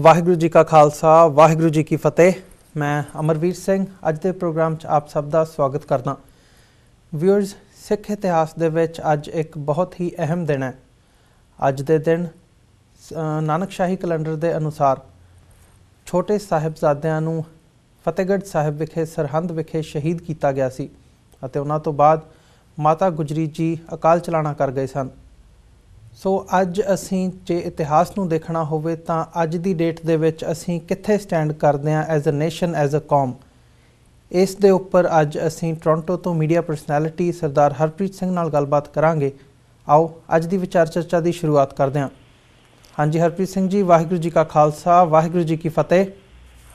वाहिगुरू जी का खालसा वाहिगुरू जी की फतेह। मैं अमरवीर सिंह अज के प्रोग्राम आप सब का स्वागत करदा। व्यूअर्स, सिख इतिहास दे विच अज एक बहुत ही अहम दिन है। अज दे दिन नानकशाही कैलेंडर के अनुसार छोटे साहिबजादियां नूं फतेहगढ़ साहिब विखे सरहंद विखे शहीद किया गया सी अते उन्हां तो बाद माता गुजरी जी अकाल चलाना कर गए सन। सो अज असी जे इतिहास नूं देखना होवे तां अज दी डेट दे विच असी कित्थे स्टैंड करदे हां as a nation as a कौम। इस दे उपर अज असी टोरंटो तो मीडिया परसनैलिटी सरदार हरप्रीत सिंह नाल गलबात करांगे। आओ अज दी विचार चर्चा की शुरुआत करदे हां। हाँ जी हरप्रीत सिंह जी, वाहिगुरू जी का खालसा वाहिगुरू जी की फतेह।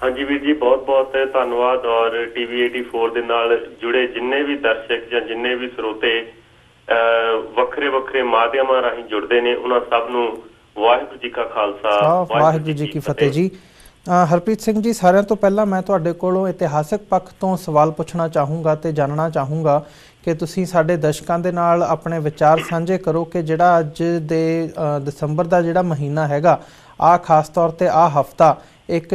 हाँ जी वीर जी, बहुत बहुत धन्यवाद। और TV 84 दे नाल जुड़े जिन्ने भी दर्शक या जिन्ने भी स्रोते वखरे वखरे माध्यमां राहीं जुड़ते ने उन्हां सब नूं वाहिगुरू जी का खालसा वाहिगुरू जी की फतेह जी। हरप्रीत सिंह जी, सारिਆਂ ਤੋਂ ਪਹਿਲਾਂ मैं ਤੁਹਾਡੇ ਕੋਲੋਂ इतिहासक पक्ष ਤੋਂ सवाल ਪੁੱਛਣਾ ਚਾਹੂੰਗਾ ਤੇ ਜਾਣਨਾ ਚਾਹੂੰਗਾ कि ਤੁਸੀਂ ਸਾਡੇ ਦਰਸ਼ਕਾਂ ਦੇ ਨਾਲ ਆਪਣੇ ਵਿਚਾਰ ਸਾਂਝੇ ਕਰੋ ਕਿ ਜਿਹੜਾ ਅੱਜ ਦੇ ਦਸੰਬਰ ਦਾ ਜਿਹੜਾ ਮਹੀਨਾ ਹੈਗਾ ਆ ਖਾਸ ਤੌਰ ਤੇ ਆ ਹਫਤਾ एक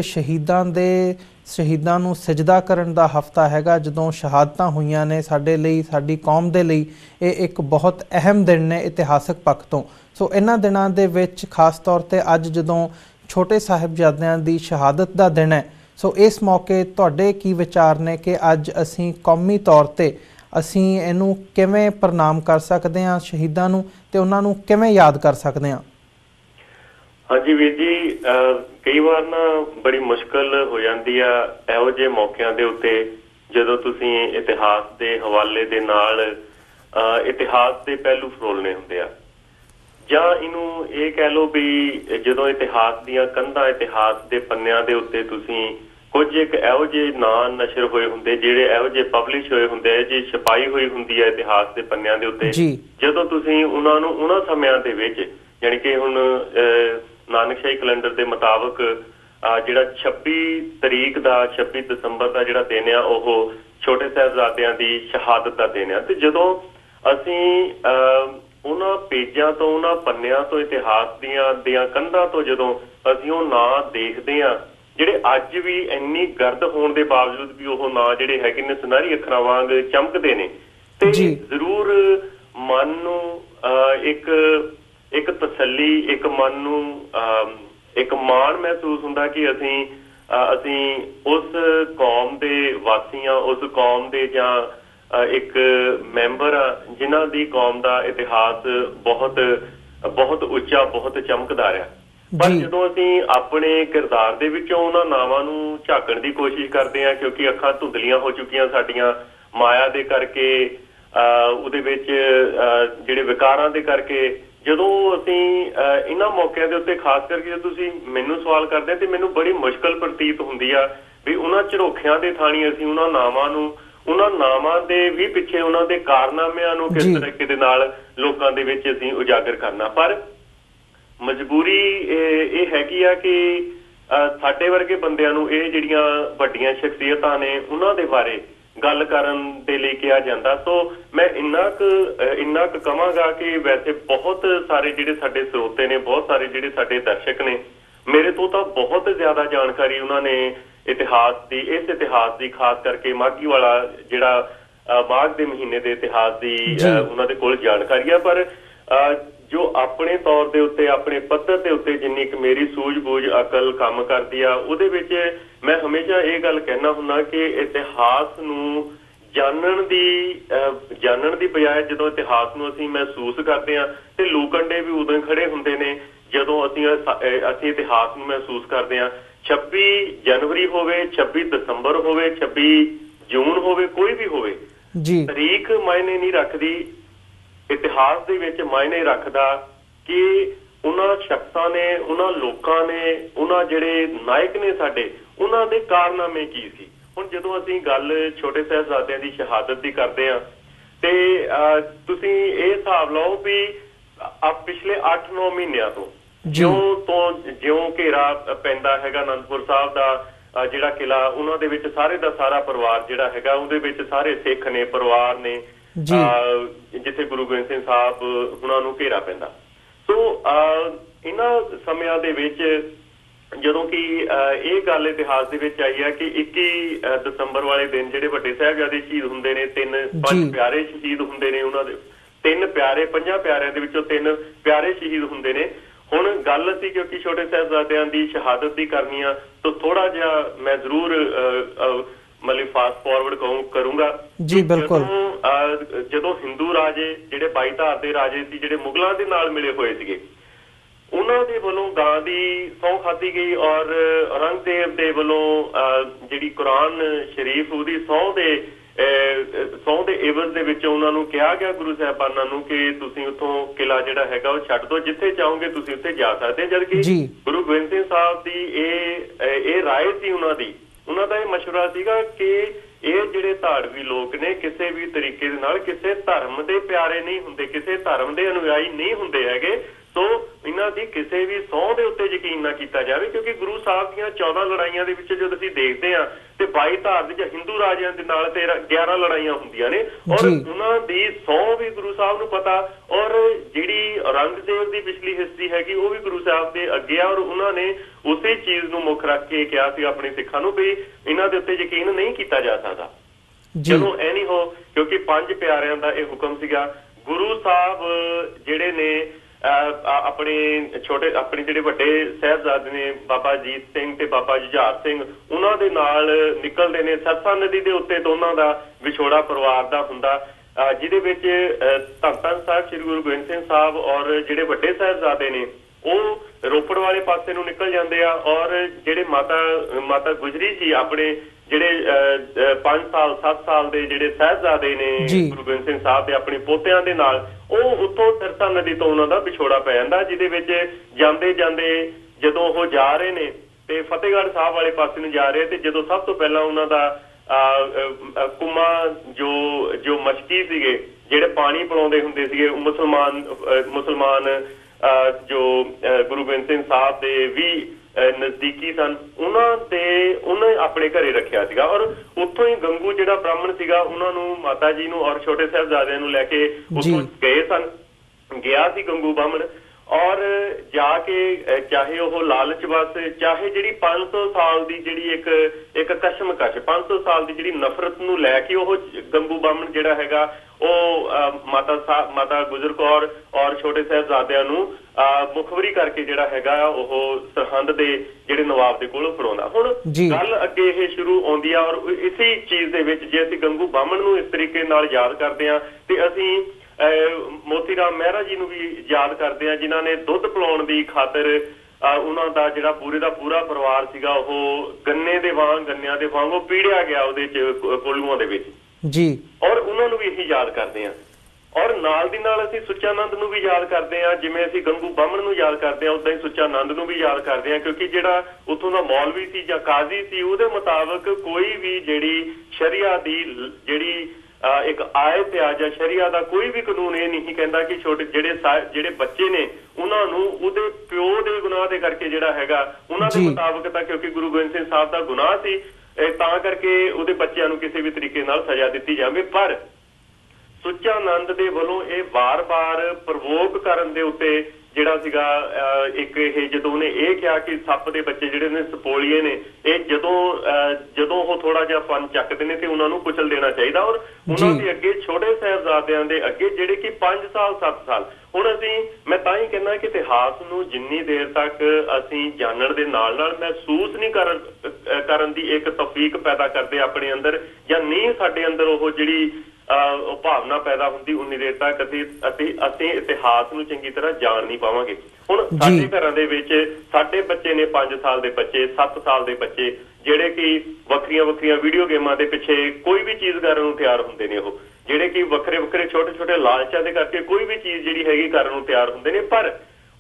शहीदां नूं सजदा करन दा हफ्ता हैगा जदों शहादतां होईयां ने साडे लई साडी कौम दे लई। ये एक बहुत अहम दिन ने इतिहासक पक्ष तों। सो इन्हां दिनां दे विच खास तौर ते अज जदों छोटे साहिबजादियां दी शहादत दा दिन है, सो इस मौके तुहाडे की विचार ने कि अज असीं कौमी तौर ते असीं इहनूं किवें प्रणाम कर सकदे हां शहीदां नूं ते उन्हां नूं किवें याद कर सकदे हां? हाँ जी वीर जी, कई बार ना बड़ी मुश्किल हो जाती है इहो ਜਿਹੇ मौकों के उत्ते जदों तुसीं इतिहास के हवाले दे नाल इतिहास के पहलू फरोलने हुंदे आ जां इनू ये कह लो भी जदों इतिहास दीयां कंधां इतिहास के पन्नियां दे उत्ते तुसीं कुछ एक इहो ਜਿਹੇ ਨਾਂ नशर होए हुंदे जिहड़े इहो ਜਿਹੇ पब्लिश होए हुंदे जे छपाई होई हुंदी है इतिहास के पन्नियां दे उत्ते जदों तुसीं उन्हां नूं उन्हां समयां दे विच यानी कि हुण नानकशाही कैलेंडर के मुताबिक जिहड़ा 26 तरीक का 26 दसंबर का जिहड़ा दिन आ ओह छोटे साहिबजादियां दी शहादत का दिन आ। ते जदों असीं उन्हां पेजां तो उन्हां पन्नियां तो इतिहास दियां कंधां तो जदों असीं ओह नां देखदे आ जिहड़े अज भी इन्नी गर्द होण दे बावजूद भी ओह नां जिहड़े हैगे ने सुनहरी अखरां वांग चमकदे ने ते जरूर मन नूं एक तसल्ली एक मन नूं एक माण महसूस हुंदा कि असीं उस कौम दे वासी हां, उस कौम दे जां एक मैंबर आ जिन्हां दी कौम दा इतिहास बहुत बहुत उच्चा बहुत चमकदार है। पर जदों असीं अपने किरदार दे विचों उन्हां नावां नूं झाकण दी कोशिश करदे हां क्योंकि अखां धुंधलियां हो चुकीआं साडीआं माया दे करके उहदे विच जिहड़े विकारां दे करके ਜਦੋਂ ਅਸੀਂ ਇਹਨਾਂ ਮੌਕਿਆਂ ਦੇ ਉੱਤੇ ਖਾਸ ਕਰਕੇ ਜੇ ਤੁਸੀਂ ਮੈਨੂੰ ਸਵਾਲ ਕਰਦੇ ਤੇ ਮੈਨੂੰ ਬੜੀ ਮੁਸ਼ਕਲ ਪ੍ਰਤੀਤ ਹੁੰਦੀ ਆ ਵੀ ਉਹਨਾਂ ਝਰੋਖਿਆਂ ਦੇ ਥਾਣੀ ਅਸੀਂ ਉਹਨਾਂ ਨਾਵਾਂ ਦੇ ਵੀ ਪਿੱਛੇ ਉਹਨਾਂ ਦੇ ਕਾਰਨਾਮਿਆਂ ਨੂੰ ਕਿਸ ਤਰੀਕੇ ਦੇ ਨਾਲ ਲੋਕਾਂ ਦੇ ਵਿੱਚ ਅਸੀਂ ਉਜਾਗਰ ਕਰਨਾ। ਪਰ ਮਜਬੂਰੀ ਇਹ ਹੈਗੀ ਆ ਕਿ ਸਾਡੇ ਵਰਗੇ ਬੰਦਿਆਂ ਨੂੰ ਇਹ ਜਿਹੜੀਆਂ ਵੱਡੀਆਂ ਸ਼ਖਸੀਅਤਾਂ ਨੇ ਉਹਨਾਂ ਦੇ ਬਾਰੇ गल करन दे लई कहा जाता। तो मैं इन्ना क कहांगा कि वैसे बहुत सारे जिहड़े साडे स्रोते ने बहुत सारे जिहड़े साडे दर्शक ने मेरे तो बहुत ज़्यादा जानकारी उन्होंने इतिहास की खास करके माघी वाला जिहड़ा माघ के महीने के इतिहास की उन्होंने दे कोल जानकारी है। पर जो अपने तौर के उत्ते अपने पद्धर के उत्ते जिन्नी क मेरी सूझबूझ अकल काम करती आ उहदे विच मैं हमेशा ये गल कहना हुन्ना कि इतिहास नूं जानन दी बजाय जदों इतिहास नूं असीं महसूस करते हैं तो लूकंडे भी उदों खड़े हुंदे ने जदों असीं इतिहास नूं महसूस करते हैं। 26 जनवरी होवे 26 दसंबर होवे 26 जून होवे कोई भी होवे तरीक मायने नहीं रखदी। इतिहास दे विच मायने रखदा कि उन्हां शख्सां ने उन्हां लोकां ने उन्हां जिहड़े नायक ने साडे उन्हां दे कारनामे की सी। हुण जदों असीं गल छोटे साहिबजादियां दी शहादत दी करदे हां ते तुसीं इह हिसाब लाओ भी पिछले 8-9 महीनिਆਂ ਤੋਂ ਜਿਉਂ ਘੇਰਾ ਪੈਂਦਾ ਹੈਗਾ ਅਨੰਦਪੁਰ ਸਾਹਿਬ ਦਾ ਜਿਹੜਾ ਕਿਲਾ ਉਹਨਾਂ ਦੇ ਵਿੱਚ ਸਾਰੇ ਦਾ ਸਾਰਾ ਪਰਿਵਾਰ ਜਿਹੜਾ ਹੈਗਾ ਉਹਦੇ ਵਿੱਚ ਸਾਰੇ ਸਿੱਖ ਨੇ ਪਰਿਵਾਰ ਨੇ ਜਿੱਥੇ ਗੁਰੂ ਗੋਬਿੰਦ ਸਿੰਘ ਸਾਹਿਬ ਉਹਨਾਂ ਨੂੰ ਘੇਰਾ ਪੈਂਦਾ। ਸੋ ਇਹਨਾਂ ਸਮਿਆਂ ਦੇ ਵਿੱਚ ਜਦੋਂ ਕਿ ਇਹ ਗੱਲ ਇਤਿਹਾਸ ਦੇ ਵਿੱਚ ਆਈ ਹੈ ਕਿ 21 ਦਸੰਬਰ ਵਾਲੇ ਦਿਨ ਜਿਹੜੇ ਵੱਡੇ ਸਾਹਿਬਜ਼ਾਦੇ ਸ਼ਹੀਦ ਹੁੰਦੇ ਨੇ, 5 ਪਿਆਰੇ ਸ਼ਹੀਦ ਹੁੰਦੇ ਨੇ, ਉਹਨਾਂ ਦੇ 3 ਪਿਆਰੇ 5 ਪਿਆਰਿਆਂ ਦੇ ਵਿੱਚੋਂ 3 ਪਿਆਰੇ ਸ਼ਹੀਦ ਹੁੰਦੇ ਨੇ। ਹੁਣ ਗੱਲ ਅਸੀਂ ਕਿਉਂਕਿ ਛੋਟੇ ਸਾਹਿਬਜ਼ਾਦਿਆਂ ਦੀ ਸ਼ਹਾਦਤ ਦੀ ਕਰਨੀ ਆ ਤਾਂ ਥੋੜਾ ਜਿਹਾ ਮੈਂ ਜ਼ਰੂਰ ਮਤਲਬ ਫਾਸਟ ਫਾਰਵਰਡ ਕਰੂੰਗਾ ਜੀ। ਬਿਲਕੁਲ। ਜਦੋਂ ਹਿੰਦੂ ਰਾਜੇ ਜਿਹੜੇ 22 ਧਾਰ ਦੇ ਰਾਜੇ ਸੀ, ਜਿਹੜੇ ਮੁਗਲਾਂ ਦੇ ਨਾਲ ਮਿਲੇ ਹੋਏ ਸੀਗੇ, ਉਹਨਾਂ ਦੇ ਵੱਲੋਂ ਗਾਂ ਦੀ ਸਹੁੰ ਖਾਧੀ ਗਈ ਔਰ ਔਰੰਗਜ਼ੇਬ ਦੇ ਵੱਲੋਂ ਜਿਹੜੀ ਕੁਰਾਨ ਸ਼ਰੀਫ ਉਹਦੀ ਸਹੁੰ ਦੇ ਇਵਜ਼ ਦੇ ਵਿੱਚ ਉਹਨਾਂ ਨੂੰ ਕਿਹਾ ਗਿਆ, ਗੁਰੂ ਸਾਹਿਬਾਨਾਂ ਨੂੰ, ਕਿ ਤੁਸੀਂ ਉੱਥੋਂ ਕਿਲਾ ਜਿਹੜਾ ਹੈਗਾ ਉਹ ਛੱਡ ਦਿਓ, ਜਿੱਥੇ ਚਾਹੋਗੇ ਤੁਸੀਂ ਉੱਥੇ ਜਾ ਸਕਦੇ। ਜਦਕਿ ਗੁਰੂ ਗੋਬਿੰਦ ਸਿੰਘ ਸਾਹਿਬ ਦੀ ਇਹ ਰਾਏ ਸੀ, ਉਹਨਾਂ ਦਾ ਇਹ ਮਸ਼ਵਰਾ ਸੀਗਾ ਕਿ ਇਹ ਜਿਹੜੇ ਧਾੜਵੀ ਲੋਕ ਨੇ ਕਿਸੇ ਵੀ ਤਰੀਕੇ ਦੇ ਨਾਲ ਕਿਸੇ ਧਰਮ ਦੇ ਪਿਆਰੇ ਨਹੀਂ ਹੁੰਦੇ, ਕਿਸੇ ਧਰਮ ਦੇ ਅਨੁਯਾਈ ਨਹੀਂ ਹੁੰਦੇ ਹੈਗੇ। ਸੋ ਇਹਨਾਂ ਦੀ ਕਿਸੇ ਵੀ ਸਹੁੰ ਦੇ ਉੱਤੇ ਯਕੀਨ ਨਾ ਕੀਤਾ ਜਾਵੇ, ਕਿਉਂਕਿ ਗੁਰੂ ਸਾਹਿਬ ਦੀਆਂ 14 ਲੜਾਈਆਂ ਦੇ ਵਿੱਚ ਜਦੋਂ ਅਸੀਂ ਦੇਖਦੇ ਹਾਂ ਤੇ 22 ਧਾਰ ਦੇ ਵਿੱਚ ਹਿੰਦੂ ਰਾਜਿਆਂ ਦੇ ਨਾਲ 11 ਲੜਾਈਆਂ ਹੁੰਦੀਆਂ ਨੇ ਔਰ ਉਹਨਾਂ ਦੀ ਸਹੁੰ ਵੀ ਗੁਰੂ ਸਾਹਿਬ ਨੂੰ ਪਤਾ। ਔਰ ਜਿਹੜੀ ਔਰੰਗਜ਼ੇਬ ਦੀ ਪਿਛਲੀ ਹਿਸਟਰੀ ਹੈਗੀ ਉਹ ਵੀ ਗੁਰੂ ਸਾਹਿਬ ਦੇ ਅੱਗੇ ਆ ਔਰ ਉਹਨਾਂ ਨੇ ਉਸੇ ਚੀਜ਼ ਨੂੰ ਮੁੱਖ ਰੱਖ ਕੇ ਕਿਹਾ ਸੀ ਆਪਣੇ ਸਿੱਖਾਂ ਨੂੰ ਵੀ ਇਹਨਾਂ ਦੇ ਉੱਤੇ ਯਕੀਨ ਨਹੀਂ ਕੀਤਾ ਜਾ ਸਕਦਾ। ਚਲੋ ਐ ਨਹੀਂ ਹੋ, ਕਿਉਂਕਿ 5 ਪਿਆਰਿਆਂ ਦਾ ਇਹ ਹੁਕਮ ਸੀਗਾ। ਗੁਰੂ ਸਾਹਿਬ ਜਿਹੜੇ ਨੇ ਆਪਣੇ ਜਿਹੜੇ ਵੱਡੇ ਸਾਹਿਬਜ਼ਾਦੇ ਨੇ ਬਾਬਾ ਅਜੀਤ ਸਿੰਘ ਤੇ ਬਾਬਾ ਜੁਝਾਰ ਸਿੰਘ, ਉਹਨਾਂ ਦੇ ਨਾਲ ਨਿਕਲਦੇ ਨੇ। ਸਰਸਾ ਨਦੀ ਦੇ ਉੱਤੇ ਦੋਨਾਂ ਦਾ ਵਿਛੋੜਾ ਪਰਿਵਾਰ ਦਾ ਹੁੰਦਾ, ਜਿਹਦੇ ਵਿੱਚ ਧੰਨ ਧੰਨ ਸਾਹਿਬ ਸ੍ਰੀ ਗੁਰੂ ਗੋਬਿੰਦ ਸਿੰਘ ਸਾਹਿਬ ਔਰ ਜਿਹੜੇ ਵੱਡੇ ਸਾਹਿਬਜ਼ਾਦੇ ਨੇ ਉਹ ਰੋਪੜ ਵਾਲੇ ਪਾਸੇ ਨੂੰ ਨਿਕਲ ਜਾਂਦੇ ਆ ਔਰ ਜਿਹੜੇ ਮਾਤਾ ਗੁਜਰੀ ਸੀ, ਆਪਣੇ ਜਿਹੜੇ 5 ਸਾਲ 7 ਸਾਲ ਦੇ ਜਿਹੜੇ ਸਾਹਿਬਜ਼ਾਦੇ ਨੇ ਗੁਰੂ ਗੋਬਿੰਦ ਸਿੰਘ ਸਾਹਿਬ ਦੇ ਆਪਣੇ ਪੋਤਿਆਂ ਦੇ ਨਾਲ, ਉਹ ਉੱਥੋਂ ਸਰਸਾ ਨਦੀ ਤੋਂ ਉਹਨਾਂ ਦਾ ਵਿਛੋੜਾ ਪੈ ਜਾਂਦਾ, ਜਿਹਦੇ ਵਿੱਚ ਜਾਂਦੇ ਜਾਂਦੇ ਜਦੋਂ ਉਹ ਜਾ ਰਹੇ ਨੇ ਤੇ ਫਤਿਹਗੜ੍ਹ ਸਾਹਿਬ ਵਾਲੇ ਪਾਸੇ ਨੂੰ ਜਾ ਰਹੇ ਤੇ ਜਦੋਂ ਸਭ ਤੋਂ ਪਹਿਲਾਂ ਉਹਨਾਂ ਦਾ ਕੁਮਾ ਜੋ ਮਸ਼ਕੀ ਸੀਗੇ, ਜਿਹੜੇ ਪਾਣੀ ਪਿਲਾਉਂਦੇ ਹੁੰਦੇ ਸੀਗੇ, ਮੁਸਲਮਾਨ ਜੋ ਗੁਰੂ ਗੋਬਿੰਦ ਸਿੰਘ ਸਾਹਿਬ ਦੇ ਵੀ ਨਜ਼ਦੀਕੀ ਸਨ, ਉਹਨੇ ਆਪਣੇ ਘਰੇ ਰੱਖਿਆ ਸੀਗਾ ਔਰ ਉੱਥੋਂ ਹੀ ਗੰਗੂ ਜਿਹੜਾ ਬ੍ਰਾਹਮਣ ਸੀਗਾ ਉਹਨਾਂ ਨੂੰ, ਮਾਤਾ ਜੀ ਨੂੰ ਔਰ ਛੋਟੇ ਸਾਹਿਬਜ਼ਾਦਿਆਂ ਨੂੰ ਲੈ ਕੇ ਉੱਥੋਂ ਗਿਆ ਸੀ ਗੰਗੂ ਬ੍ਰਾਹਮਣ। ਔਰ ਜਾ ਕੇ ਚਾਹੇ ਉਹ ਲਾਲਚ ਬਸ, ਚਾਹੇ ਜਿਹੜੀ 500 ਸਾਲ ਦੀ ਜਿਹੜੀ ਇੱਕ ਕਸ਼ਮਕਸ਼, 500 ਸਾਲ ਦੀ ਜਿਹੜੀ ਨਫ਼ਰਤ ਨੂੰ ਲੈ ਕੇ ਉਹ ਗੰਗੂ ਬ੍ਰਾਹਮਣ ਜਿਹੜਾ ਹੈਗਾ ਉਹ ਮਾਤਾ ਗੁਜਰ ਕੌਰ ਔਰ ਛੋਟੇ ਸਾਹਿਬਜ਼ਾਦਿਆਂ ਨੂੰ ਮੁਖਬਰੀ ਕਰਕੇ ਜਿਹੜਾ ਹੈਗਾ ਉਹ ਸਰਹੰਦ ਦੇ ਜਿਹੜੇ ਨਵਾਬ ਦੇ ਕੋਲੋਂ ਫੜਾਉਂਦਾ। ਹੁਣ ਗੱਲ ਅੱਗੇ ਇਹ ਸ਼ੁਰੂ ਆਉਂਦੀ ਆ ਔਰ ਇਸੇ ਚੀਜ਼ ਦੇ ਵਿੱਚ ਜੇ ਅਸੀਂ ਗੰਗੂ ਬ੍ਰਾਹਮਣ ਨੂੰ ਇਸ ਤਰੀਕੇ ਨਾਲ ਯਾਦ ਕਰਦੇ ਹਾਂ ਤੇ ਅਸੀਂ ਮੋਤੀ ਰਾਮ ਮਹਿਰਾ ਜੀ ਨੂੰ ਵੀ ਯਾਦ ਕਰਦੇ ਆ, ਜਿਨ੍ਹਾਂ ਨੇ ਦੁੱਧ ਪਿਲਾਉਣ ਦੀ ਖਾਤਰ ਉਹਨਾਂ ਦਾ ਜਿਹੜਾ ਪੂਰੇ ਦਾ ਪੂਰਾ ਪਰਿਵਾਰ ਸੀਗਾ ਉਹ ਗੰਨਿਆਂ ਦੇ ਵਾਂਗ ਉਹ ਪੀੜਿਆ ਗਿਆ ਉਹਦੇ ਚ ਕੋਲੂਆਂ ਦੇ ਵਿੱਚ ਜੀ। ਔਰ ਉਹਨਾਂ ਨੂੰ ਵੀ ਅਸੀਂ ਯਾਦ ਕਰਦੇ ਹਾਂ ਔਰ ਨਾਲ ਦੀ ਨਾਲ ਅਸੀਂ ਸੁੱਚਾਨੰਦ ਨੂੰ ਵੀ ਯਾਦ ਕਰਦੇ ਹਾਂ। ਜਿਵੇਂ ਅਸੀਂ ਗੰਗੂ ਬ੍ਰਾਹਮਣ ਨੂੰ ਯਾਦ ਕਰਦੇ ਹਾਂ ਉਦਾਂ ਹੀ ਸੁੱਚਾਨੰਦ ਨੂੰ ਵੀ ਯਾਦ ਕਰਦੇ ਹਾਂ, ਕਿਉਂਕਿ ਜਿਹੜਾ ਉੱਥੋਂ ਦਾ ਮੌਲਵੀ ਸੀ ਜਾਂ ਕਾਜ਼ੀ ਸੀ ਉਹਦੇ ਮੁਤਾਬਕ ਕੋਈ ਵੀ ਜਿਹੜੀ ਸ਼ਰੀਆ ਦੀ ਜਿਹੜੀ ਇੱਕ ਆਇਤ ਆ ਜਾਂ ਸ਼ਰੀਆ ਦਾ ਕੋਈ ਵੀ ਕਾਨੂੰਨ ਇਹ ਨਹੀਂ ਕਹਿੰਦਾ ਕਿ ਛੋਟੇ ਜਿਹੜੇ ਬੱਚੇ ਨੇ ਉਹਨਾਂ ਨੂੰ ਉਹਦੇ ਪਿਓ ਦੇ ਗੁਨਾਹ ਦੇ ਕਰਕੇ ਜਿਹੜਾ ਹੈਗਾ ਉਹਨਾਂ ਦੇ ਮੁਤਾਬਕ ਤਾਂ ਕਿਉਂਕਿ ਗੁਰੂ ਗੋਬਿੰਦ ਸਿੰਘ ਸਾਹਿਬ ਦਾ ਗੁਨਾਹ ਸੀ ਤਾਂ ਕਰਕੇ ਉਹਦੇ ਬੱਚਿਆਂ ਨੂੰ ਕਿਸੇ ਵੀ ਤਰੀਕੇ ਨਾਲ ਸਜ਼ਾ ਦਿੱਤੀ ਜਾਵੇ। ਪਰ ਸੁੱਚਾਨੰਦ ਦੇ ਵੱਲੋਂ ਇਹ ਵਾਰ-ਵਾਰ ਪ੍ਰਵੋਕ ਕਰਨ ਦੇ ਉੱਤੇ ਜਿਹੜਾ ਸੀਗਾ ਇੱਕ ਇਹ ਜਦੋਂ ਉਹਨੇ ਇਹ ਕਿਹਾ ਕਿ ਸੱਪ ਦੇ ਬੱਚੇ ਜਿਹੜੇ ਨੇ ਸਪੋਲੀਏ ਨੇ, ਇਹ ਜਦੋਂ ਉਹ ਥੋੜਾ ਜਿਹਾ ਫਨ ਚੱਕਦੇ ਨੇ ਤੇ ਉਹਨਾਂ ਨੂੰ ਕੁਚਲ ਦੇਣਾ ਚਾਹੀਦਾ ਔਰ ਉਹਨਾਂ ਦੇ ਅੱਗੇ ਛੋਟੇ ਸਾਹਿਬਜ਼ਾਦਿਆਂ ਦੇ ਅੱਗੇ ਜਿਹੜੇ ਕਿ 5 ਸਾਲ 7 ਸਾਲ। ਹੁਣ ਮੈਂ ਤਾਂ ਹੀ ਕਹਿੰਦਾ ਕਿ ਇਤਿਹਾਸ ਨੂੰ ਜਿੰਨੀ ਦੇਰ ਤੱਕ ਅਸੀਂ ਜਾਣਨ ਦੇ ਨਾਲ ਨਾਲ ਮਹਿਸੂਸ ਨਹੀਂ ਕਰਨ ਦੀ ਇੱਕ ਤੌਫੀਕ ਪੈਦਾ ਕਰਦੇ ਆਪਣੇ ਅੰਦਰ ਜਾਂ ਨਹੀਂ ਸਾਡੇ ਅੰਦਰ ਉਹ ਜਿਹੜੀ ਉਹ ਭਾਵਨਾ ਪੈਦਾ ਹੁੰਦੀ ਉਨੀ ਦੇਰ ਤੱਕ ਅਸੀਂ ਇਤਿਹਾਸ ਨੂੰ ਚੰਗੀ ਤਰ੍ਹਾਂ ਜਾਣ ਨਹੀਂ ਪਾਵਾਂਗੇ। ਹੁਣ ਸਾਡੇ ਘਰਾਂ ਦੇ ਵਿੱਚ ਸਾਡੇ ਬੱਚੇ ਨੇ 5 ਸਾਲ ਦੇ ਬੱਚੇ, 7 ਸਾਲ ਦੇ ਬੱਚੇ ਜਿਹੜੇ ਕਿ ਵੱਖਰੀਆਂ ਵੀਡੀਓ ਗੇਮਾਂ ਦੇ ਪਿੱਛੇ ਕੋਈ ਵੀ ਚੀਜ਼ ਕਰਨ ਨੂੰ ਤਿਆਰ ਹੁੰਦੇ ਨੇ, ਉਹ ਜਿਹੜੇ ਕਿ ਵੱਖਰੇ ਛੋਟੇ ਲਾਲਚਾਂ ਦੇ ਕਰਕੇ ਕੋਈ ਵੀ ਚੀਜ਼ ਜਿਹੜੀ ਹੈਗੀ ਕਰਨ ਨੂੰ ਤਿਆਰ ਹੁੰਦੇ ਨੇ। ਪਰ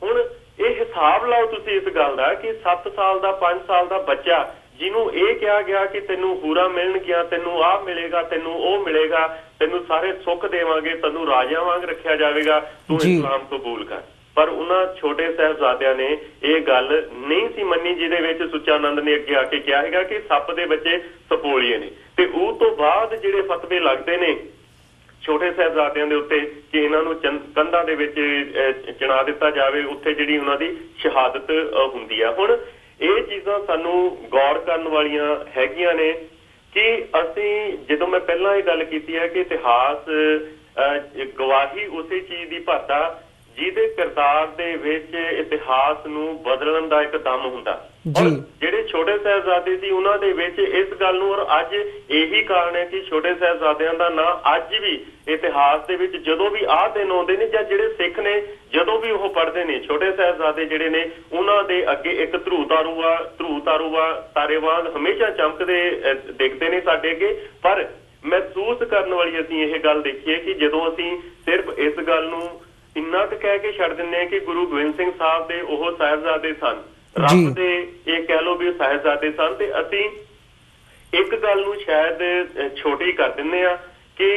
ਹੁਣ ਇਹ ਹਿਸਾਬ ਲਾਓ ਤੁਸੀਂ ਇਸ ਗੱਲ ਦਾ ਕਿ 7 ਸਾਲ ਦਾ 5 ਸਾਲ ਦਾ ਬੱਚਾ ਜਿਹਨੂੰ ਇਹ ਕਿਹਾ ਗਿਆ ਕਿ ਤੈਨੂੰ ਹੂਰਾ ਮਿਲਣਗੀਆਂ, ਤੈਨੂੰ ਆਹ ਮਿਲੇਗਾ, ਤੈਨੂੰ ਉਹ ਮਿਲੇਗਾ, ਤੈਨੂੰ ਸਾਰੇ ਸੁੱਖ ਦੇਵਾਂਗੇ, ਤੈਨੂੰ ਰਾਜਿਆਂ ਵਾਂਗ ਰੱਖਿਆ ਜਾਵੇਗਾ, ਤੂੰ ਇਸਲਾਮ ਕਬੂਲ ਕਰ। ਪਰ ਉਹਨਾਂ ਛੋਟੇ ਸਾਹਿਬਜ਼ਾਦਿਆਂ ਨੇ ਇਹ ਗੱਲ ਨਹੀਂ ਸੀ ਮੰਨੀ, ਜਿਹਦੇ ਵਿੱਚ ਸੁੱਚਾਨੰਦ ਨੇ ਅੱਗੇ ਆ ਕੇ ਕਿਹਾ ਹੈਗਾ ਕਿ ਸੱਪ ਦੇ ਬੱਚੇ ਸਪੋਲੀਏ ਨੇ। ਤੇ ਉਹ ਤੋਂ ਬਾਅਦ ਜਿਹੜੇ ਫਤਵੇ ਲੱਗਦੇ ਨੇ ਛੋਟੇ ਸਾਹਿਬਜ਼ਾਦਿਆਂ ਦੇ ਉੱਤੇ ਕਿ ਇਹਨਾਂ ਨੂੰ ਕੰਧਾਂ ਦੇ ਵਿੱਚ ਚਿਣਾ ਦਿੱਤਾ ਜਾਵੇ, ਉੱਥੇ ਜਿਹੜੀ ਉਹਨਾਂ ਦੀ ਸ਼ਹਾਦਤ ਹੁੰਦੀ ਆ। ਹੁਣ ਇਹ ਚੀਜ਼ਾਂ ਸਾਨੂੰ ਗੌਰ ਕਰਨ ਵਾਲੀਆਂ ਹੈਗੀਆਂ ਨੇ ਕਿ ਅਸੀਂ ਜਦੋਂ ਮੈਂ ਪਹਿਲਾਂ ਇਹ ਗੱਲ ਕੀਤੀ ਹੈ ਕਿ ਇਤਿਹਾਸ ਗਵਾਹੀ ਉਸੇ ਚੀਜ਼ ਦੀ ਭਰਦਾ ਜਿਹਦੇ ਕਿਰਦਾਰ ਦੇ ਵਿੱਚ ਇਤਿਹਾਸ ਨੂੰ ਬਦਲਣ ਦਾ ਇੱਕ ਦਮ ਹੁੰਦਾ। ਜਿਹੜੇ ਛੋਟੇ ਸਾਹਿਬਜ਼ਾਦੇ ਸੀ ਉਹਨਾਂ ਦੇ ਵਿੱਚ ਇਸ ਗੱਲ ਨੂੰ, ਔਰ ਅੱਜ ਇਹੀ ਕਾਰਨ ਹੈ ਕਿ ਛੋਟੇ ਸਾਹਿਬਜ਼ਾਦਿਆਂ ਦਾ ਨਾਂ ਅੱਜ ਵੀ ਇਤਿਹਾਸ ਦੇ ਵਿੱਚ ਜਦੋਂ ਵੀ ਆਹ ਦਿਨ ਆਉਂਦੇ ਨੇ ਜਾਂ ਜਿਹੜੇ ਸਿੱਖ ਨੇ ਜਦੋਂ ਵੀ ਉਹ ਪੜ੍ਹਦੇ ਨੇ, ਛੋਟੇ ਸਾਹਿਬਜ਼ਾਦੇ ਜਿਹੜੇ ਨੇ ਉਹਨਾਂ ਦੇ ਅੱਗੇ ਇੱਕ ਧਰੂ ਤਾਰੂਆ ਤਾਰੇ ਵਾਂਗ ਹਮੇਸ਼ਾ ਚਮਕਦੇ ਦਿਖਦੇ ਨੇ ਸਾਡੇ ਅੱਗੇ। ਪਰ ਮਹਿਸੂਸ ਕਰਨ ਵਾਲੀ ਅਸੀਂ ਇਹ ਗੱਲ ਦੇਖੀਏ ਕਿ ਜਦੋਂ ਅਸੀਂ ਸਿਰਫ ਇਸ ਗੱਲ ਨੂੰ ਇੰਨਾ ਕੁ ਕਹਿ ਕੇ ਛੱਡ ਦਿੰਦੇ ਹਾਂ ਕਿ ਗੁਰੂ ਗੋਬਿੰਦ ਸਿੰਘ ਸਾਹਿਬ ਦੇ ਉਹ ਸਾਹਿਬਜ਼ਾਦੇ ਸਨ, ਰੱਬ ਦੇ ਇਹ ਕਹਿ ਲਓ ਵੀ ਸਾਹਿਬਜ਼ਾਦੇ ਸਨ, ਤੇ ਅਸੀਂ ਇੱਕ ਗੱਲ ਨੂੰ ਸ਼ਾਇਦ ਛੋਟੀ ਕਰ ਦਿੰਦੇ ਆ ਕਿ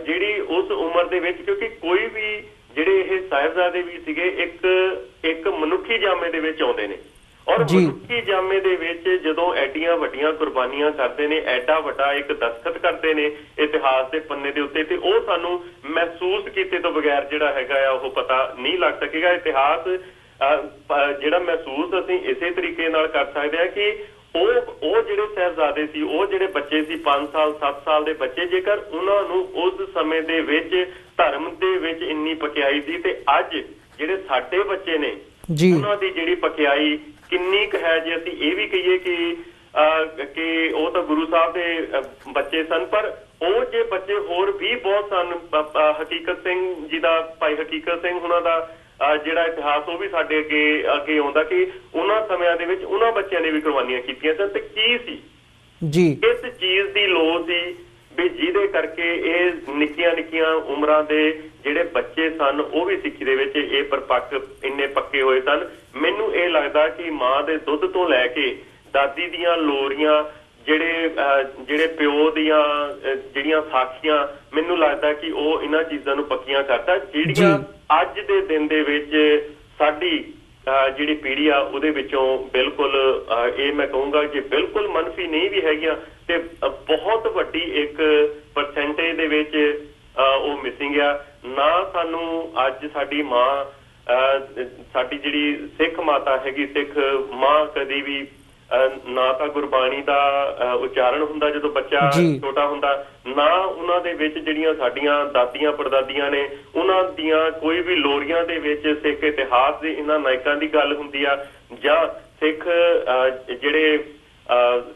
ਜਿਹੜੀ ਉਸ ਉਮਰ ਦੇ ਵਿੱਚ, ਕਿਉਂਕਿ ਕੋਈ ਵੀ ਜਿਹੜੇ ਇਹ ਸਾਹਿਬਜ਼ਾਦੇ ਵੀ ਸੀਗੇ ਇੱਕ ਮਨੁੱਖੀ ਜਾਮੇ ਦੇ ਵਿੱਚ ਆਉਂਦੇ ਨੇ, ਔਰ ਮਨੁੱਖੀ ਜਾਮੇ ਦੇ ਵਿੱਚ ਜਦੋਂ ਐਡੀਆਂ ਵੱਡੀਆਂ ਕੁਰਬਾਨੀਆਂ ਕਰਦੇ ਨੇ, ਐਡਾ ਵੱਡਾ ਇੱਕ ਦਸਤਖਤ ਕਰਦੇ ਨੇ ਇਤਿਹਾਸ ਦੇ ਪੰਨੇ ਦੇ ਉੱਤੇ, ਤੇ ਉਹ ਸਾਨੂੰ ਮਹਿਸੂਸ ਕੀਤੇ ਤੋਂ ਬਗੈਰ ਜਿਹੜਾ ਹੈਗਾ ਆ ਉਹ ਪਤਾ ਨਹੀਂ ਲੱਗ ਸਕੇਗਾ। ਇਤਿਹਾਸ ਜਿਹੜਾ ਮਹਿਸੂਸ ਅਸੀਂ ਇਸੇ ਤਰੀਕੇ ਨਾਲ ਕਰ ਸਕਦੇ ਹਾਂ ਕਿ ਉਹ ਜਿਹੜੇ ਸਾਹਿਬਜ਼ਾਦੇ ਸੀ, ਉਹ ਜਿਹੜੇ ਬੱਚੇ ਸੀ 5 ਸਾਲ 7 ਸਾਲ ਦੇ ਬੱਚੇ, ਜੇਕਰ ਉਹਨਾਂ ਨੂੰ ਉਸ ਸਮੇਂ ਦੇ ਵਿੱਚ ਧਰਮ ਦੇ ਵਿੱਚ ਇੰਨੀ ਪਕਿਆਈ ਸੀ, ਤੇ ਅੱਜ ਜਿਹੜੇ ਸਾਡੇ ਬੱਚੇ ਨੇ ਉਹਨਾਂ ਦੀ ਜਿਹੜੀ ਪਕਿਆਈ ਕਿੰਨੀ ਕੁ ਹੈ। ਜੇ ਅਸੀਂ ਇਹ ਵੀ ਕਹੀਏ ਕਿ ਉਹ ਤਾਂ ਗੁਰੂ ਸਾਹਿਬ ਦੇ ਬੱਚੇ ਸਨ, ਪਰ ਉਹ ਜੇ ਬੱਚੇ ਹੋਰ ਵੀ ਬਹੁਤ ਸਨ। ਹਕੀਕਤ ਸਿੰਘ ਜੀ ਦਾ, ਭਾਈ ਹਕੀਕਤ ਸਿੰਘ ਉਹਨਾਂ ਦਾ ਜਿਹੜਾ ਇਤਿਹਾਸ ਉਹ ਵੀ ਸਾਡੇ ਅੱਗੇ ਆਉਂਦਾ ਕਿ ਉਹਨਾਂ ਸਮਿਆਂ ਦੇ ਵਿੱਚ ਉਹਨਾਂ ਬੱਚਿਆਂ ਨੇ ਵੀ ਕੁਰਬਾਨੀਆਂ ਕੀਤੀਆਂ ਸਨ। ਤੇ ਕੀ ਸੀ ਇਸ ਚੀਜ਼ ਦੀ ਲੋੜ ਸੀ ਵੀ ਜਿਹਦੇ ਕਰਕੇ ਇਹ ਨਿੱਕੀਆਂ ਉਮਰਾਂ ਦੇ ਜਿਹੜੇ ਬੱਚੇ ਸਨ ਉਹ ਵੀ ਸਿੱਖੀ ਦੇ ਵਿੱਚ ਇਹ ਪਰਪੱਕ ਇੰਨੇ ਪੱਕੇ ਹੋਏ ਸਨ। ਮੈਨੂੰ ਇਹ ਲੱਗਦਾ ਕਿ ਮਾਂ ਦੇ ਦੁੱਧ ਤੋਂ ਲੈ ਕੇ ਦਾਦੀ ਦੀਆਂ ਲੋਰੀਆਂ, ਜਿਹੜੇ ਪਿਓ ਦੀਆਂ ਜਿਹੜੀਆਂ ਸਾਖੀਆਂ, ਮੈਨੂੰ ਲੱਗਦਾ ਕਿ ਉਹ ਇਹਨਾਂ ਚੀਜ਼ਾਂ ਨੂੰ ਪੱਕੀਆਂ ਕਰਦਾ, ਜਿਹੜੀਆਂ ਅੱਜ ਦੇ ਦਿਨ ਦੇ ਵਿੱਚ ਸਾਡੀ ਜਿਹੜੀ ਪੀੜ੍ਹੀ ਆ ਉਹਦੇ ਵਿੱਚੋਂ ਬਿਲਕੁਲ ਇਹ ਮੈਂ ਕਹੂੰਗਾ ਕਿ ਬਿਲਕੁਲ ਮੰਨਫੀ ਨਹੀਂ ਵੀ ਹੈਗੀਆਂ, ਤੇ ਬਹੁਤ ਵੱਡੀ ਇੱਕ ਪਰਸੈਂਟੇਜ ਦੇ ਵਿੱਚ ਉਹ ਮਿਸਿੰਗ ਆ। ਨਾ ਸਾਨੂੰ ਅੱਜ ਸਾਡੀ ਮਾਂ, ਸਾਡੀ ਜਿਹੜੀ ਸਿੱਖ ਮਾਤਾ ਹੈਗੀ, ਸਿੱਖ ਮਾਂ ਕਦੀ ਵੀ ਨਾ ਤਾਂ ਗੁਰਬਾਣੀ ਦਾ ਉਚਾਰਨ ਹੁੰਦਾ ਜਦੋਂ ਬੱਚਾ ਛੋਟਾ ਹੁੰਦਾ, ਨਾ ਉਹਨਾਂ ਦੇ ਵਿੱਚ ਜਿਹੜੀਆਂ ਸਾਡੀਆਂ ਦਾਦੀਆਂ ਪੜਦਾਦੀਆਂ ਨੇ ਉਹਨਾਂ ਦੀਆਂ ਕੋਈ ਵੀ ਲੋਰੀਆਂ ਦੇ ਵਿੱਚ ਸਿੱਖ ਇਤਿਹਾਸ ਦੇ ਇਹਨਾਂ ਨਾਇਕਾਂ ਦੀ ਗੱਲ ਹੁੰਦੀ ਆ, ਜਾਂ ਸਿੱਖ ਜਿਹੜੇ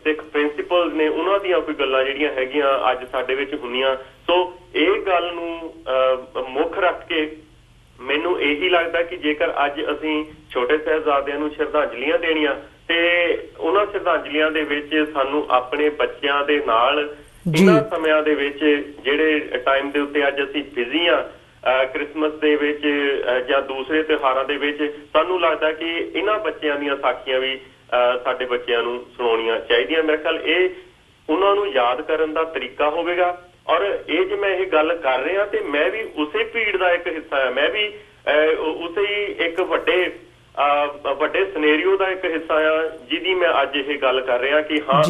ਸਿੱਖ ਪ੍ਰਿੰਸੀਪਲਸ ਨੇ ਉਹਨਾਂ ਦੀਆਂ ਕੋਈ ਗੱਲਾਂ ਜਿਹੜੀਆਂ ਹੈਗੀਆਂ ਅੱਜ ਸਾਡੇ ਵਿੱਚ ਹੁੰਦੀਆਂ। ਸੋ ਇਹ ਗੱਲ ਨੂੰ ਮੁੱਖ ਰੱਖ ਕੇ ਮੈਨੂੰ ਇਹੀ ਲੱਗਦਾ ਕਿ ਜੇਕਰ ਅੱਜ ਅਸੀਂ ਛੋਟੇ ਸਾਹਿਬਜ਼ਾਦਿਆਂ ਨੂੰ ਸ਼ਰਧਾਂਜਲੀਆਂ ਦੇਣੀਆਂ, ਤੇ ਉਹਨਾਂ ਸ਼ਰਧਾਂਜਲੀਆਂ ਦੇ ਵਿੱਚ ਸਾਨੂੰ ਆਪਣੇ ਬੱਚਿਆਂ ਦੇ ਨਾਲ ਇਹਨਾਂ ਸਮਿਆਂ ਦੇ ਵਿੱਚ ਜਿਹੜੇ ਟਾਈਮ ਦੇ ਉੱਤੇ ਅੱਜ ਅਸੀਂ ਬਿਜ਼ੀ ਆ, ਕ੍ਰਿਸਮਸ ਦੇ ਵਿੱਚ ਜਾਂ ਦੂਸਰੇ ਤਿਉਹਾਰਾਂ ਦੇ ਵਿੱਚ, ਸਾਨੂੰ ਲੱਗਦਾ ਕਿ ਇਹਨਾਂ ਬੱਚਿਆਂ ਦੀਆਂ ਸਾਖੀਆਂ ਵੀ ਸਾਡੇ ਬੱਚਿਆਂ ਨੂੰ ਸੁਣਾਉਣੀਆਂ ਚਾਹੀਦੀਆਂ। ਮੇਰੇ ਖਿਆਲ ਇਹ ਉਹਨਾਂ ਨੂੰ ਯਾਦ ਕਰਨ ਦਾ ਤਰੀਕਾ ਹੋਵੇਗਾ। ਔਰ ਇਹ ਜੇ ਮੈਂ ਇਹ ਗੱਲ ਕਰ ਰਿਹਾ ਤੇ ਮੈਂ ਵੀ ਉਸੇ ਭੀੜ ਦਾ ਇੱਕ ਹਿੱਸਾ ਆ, ਮੈਂ ਵੀ ਉਸੇ ਹੀ ਇੱਕ ਵੱਡੇ ਸਿਨੈਰੀਓ ਦਾ ਇੱਕ ਹਿੱਸਾ ਆ ਜਿਹਦੀ ਮੈਂ ਅੱਜ ਇਹ ਗੱਲ ਕਰ ਰਿਹਾ ਕਿ ਹਾਂ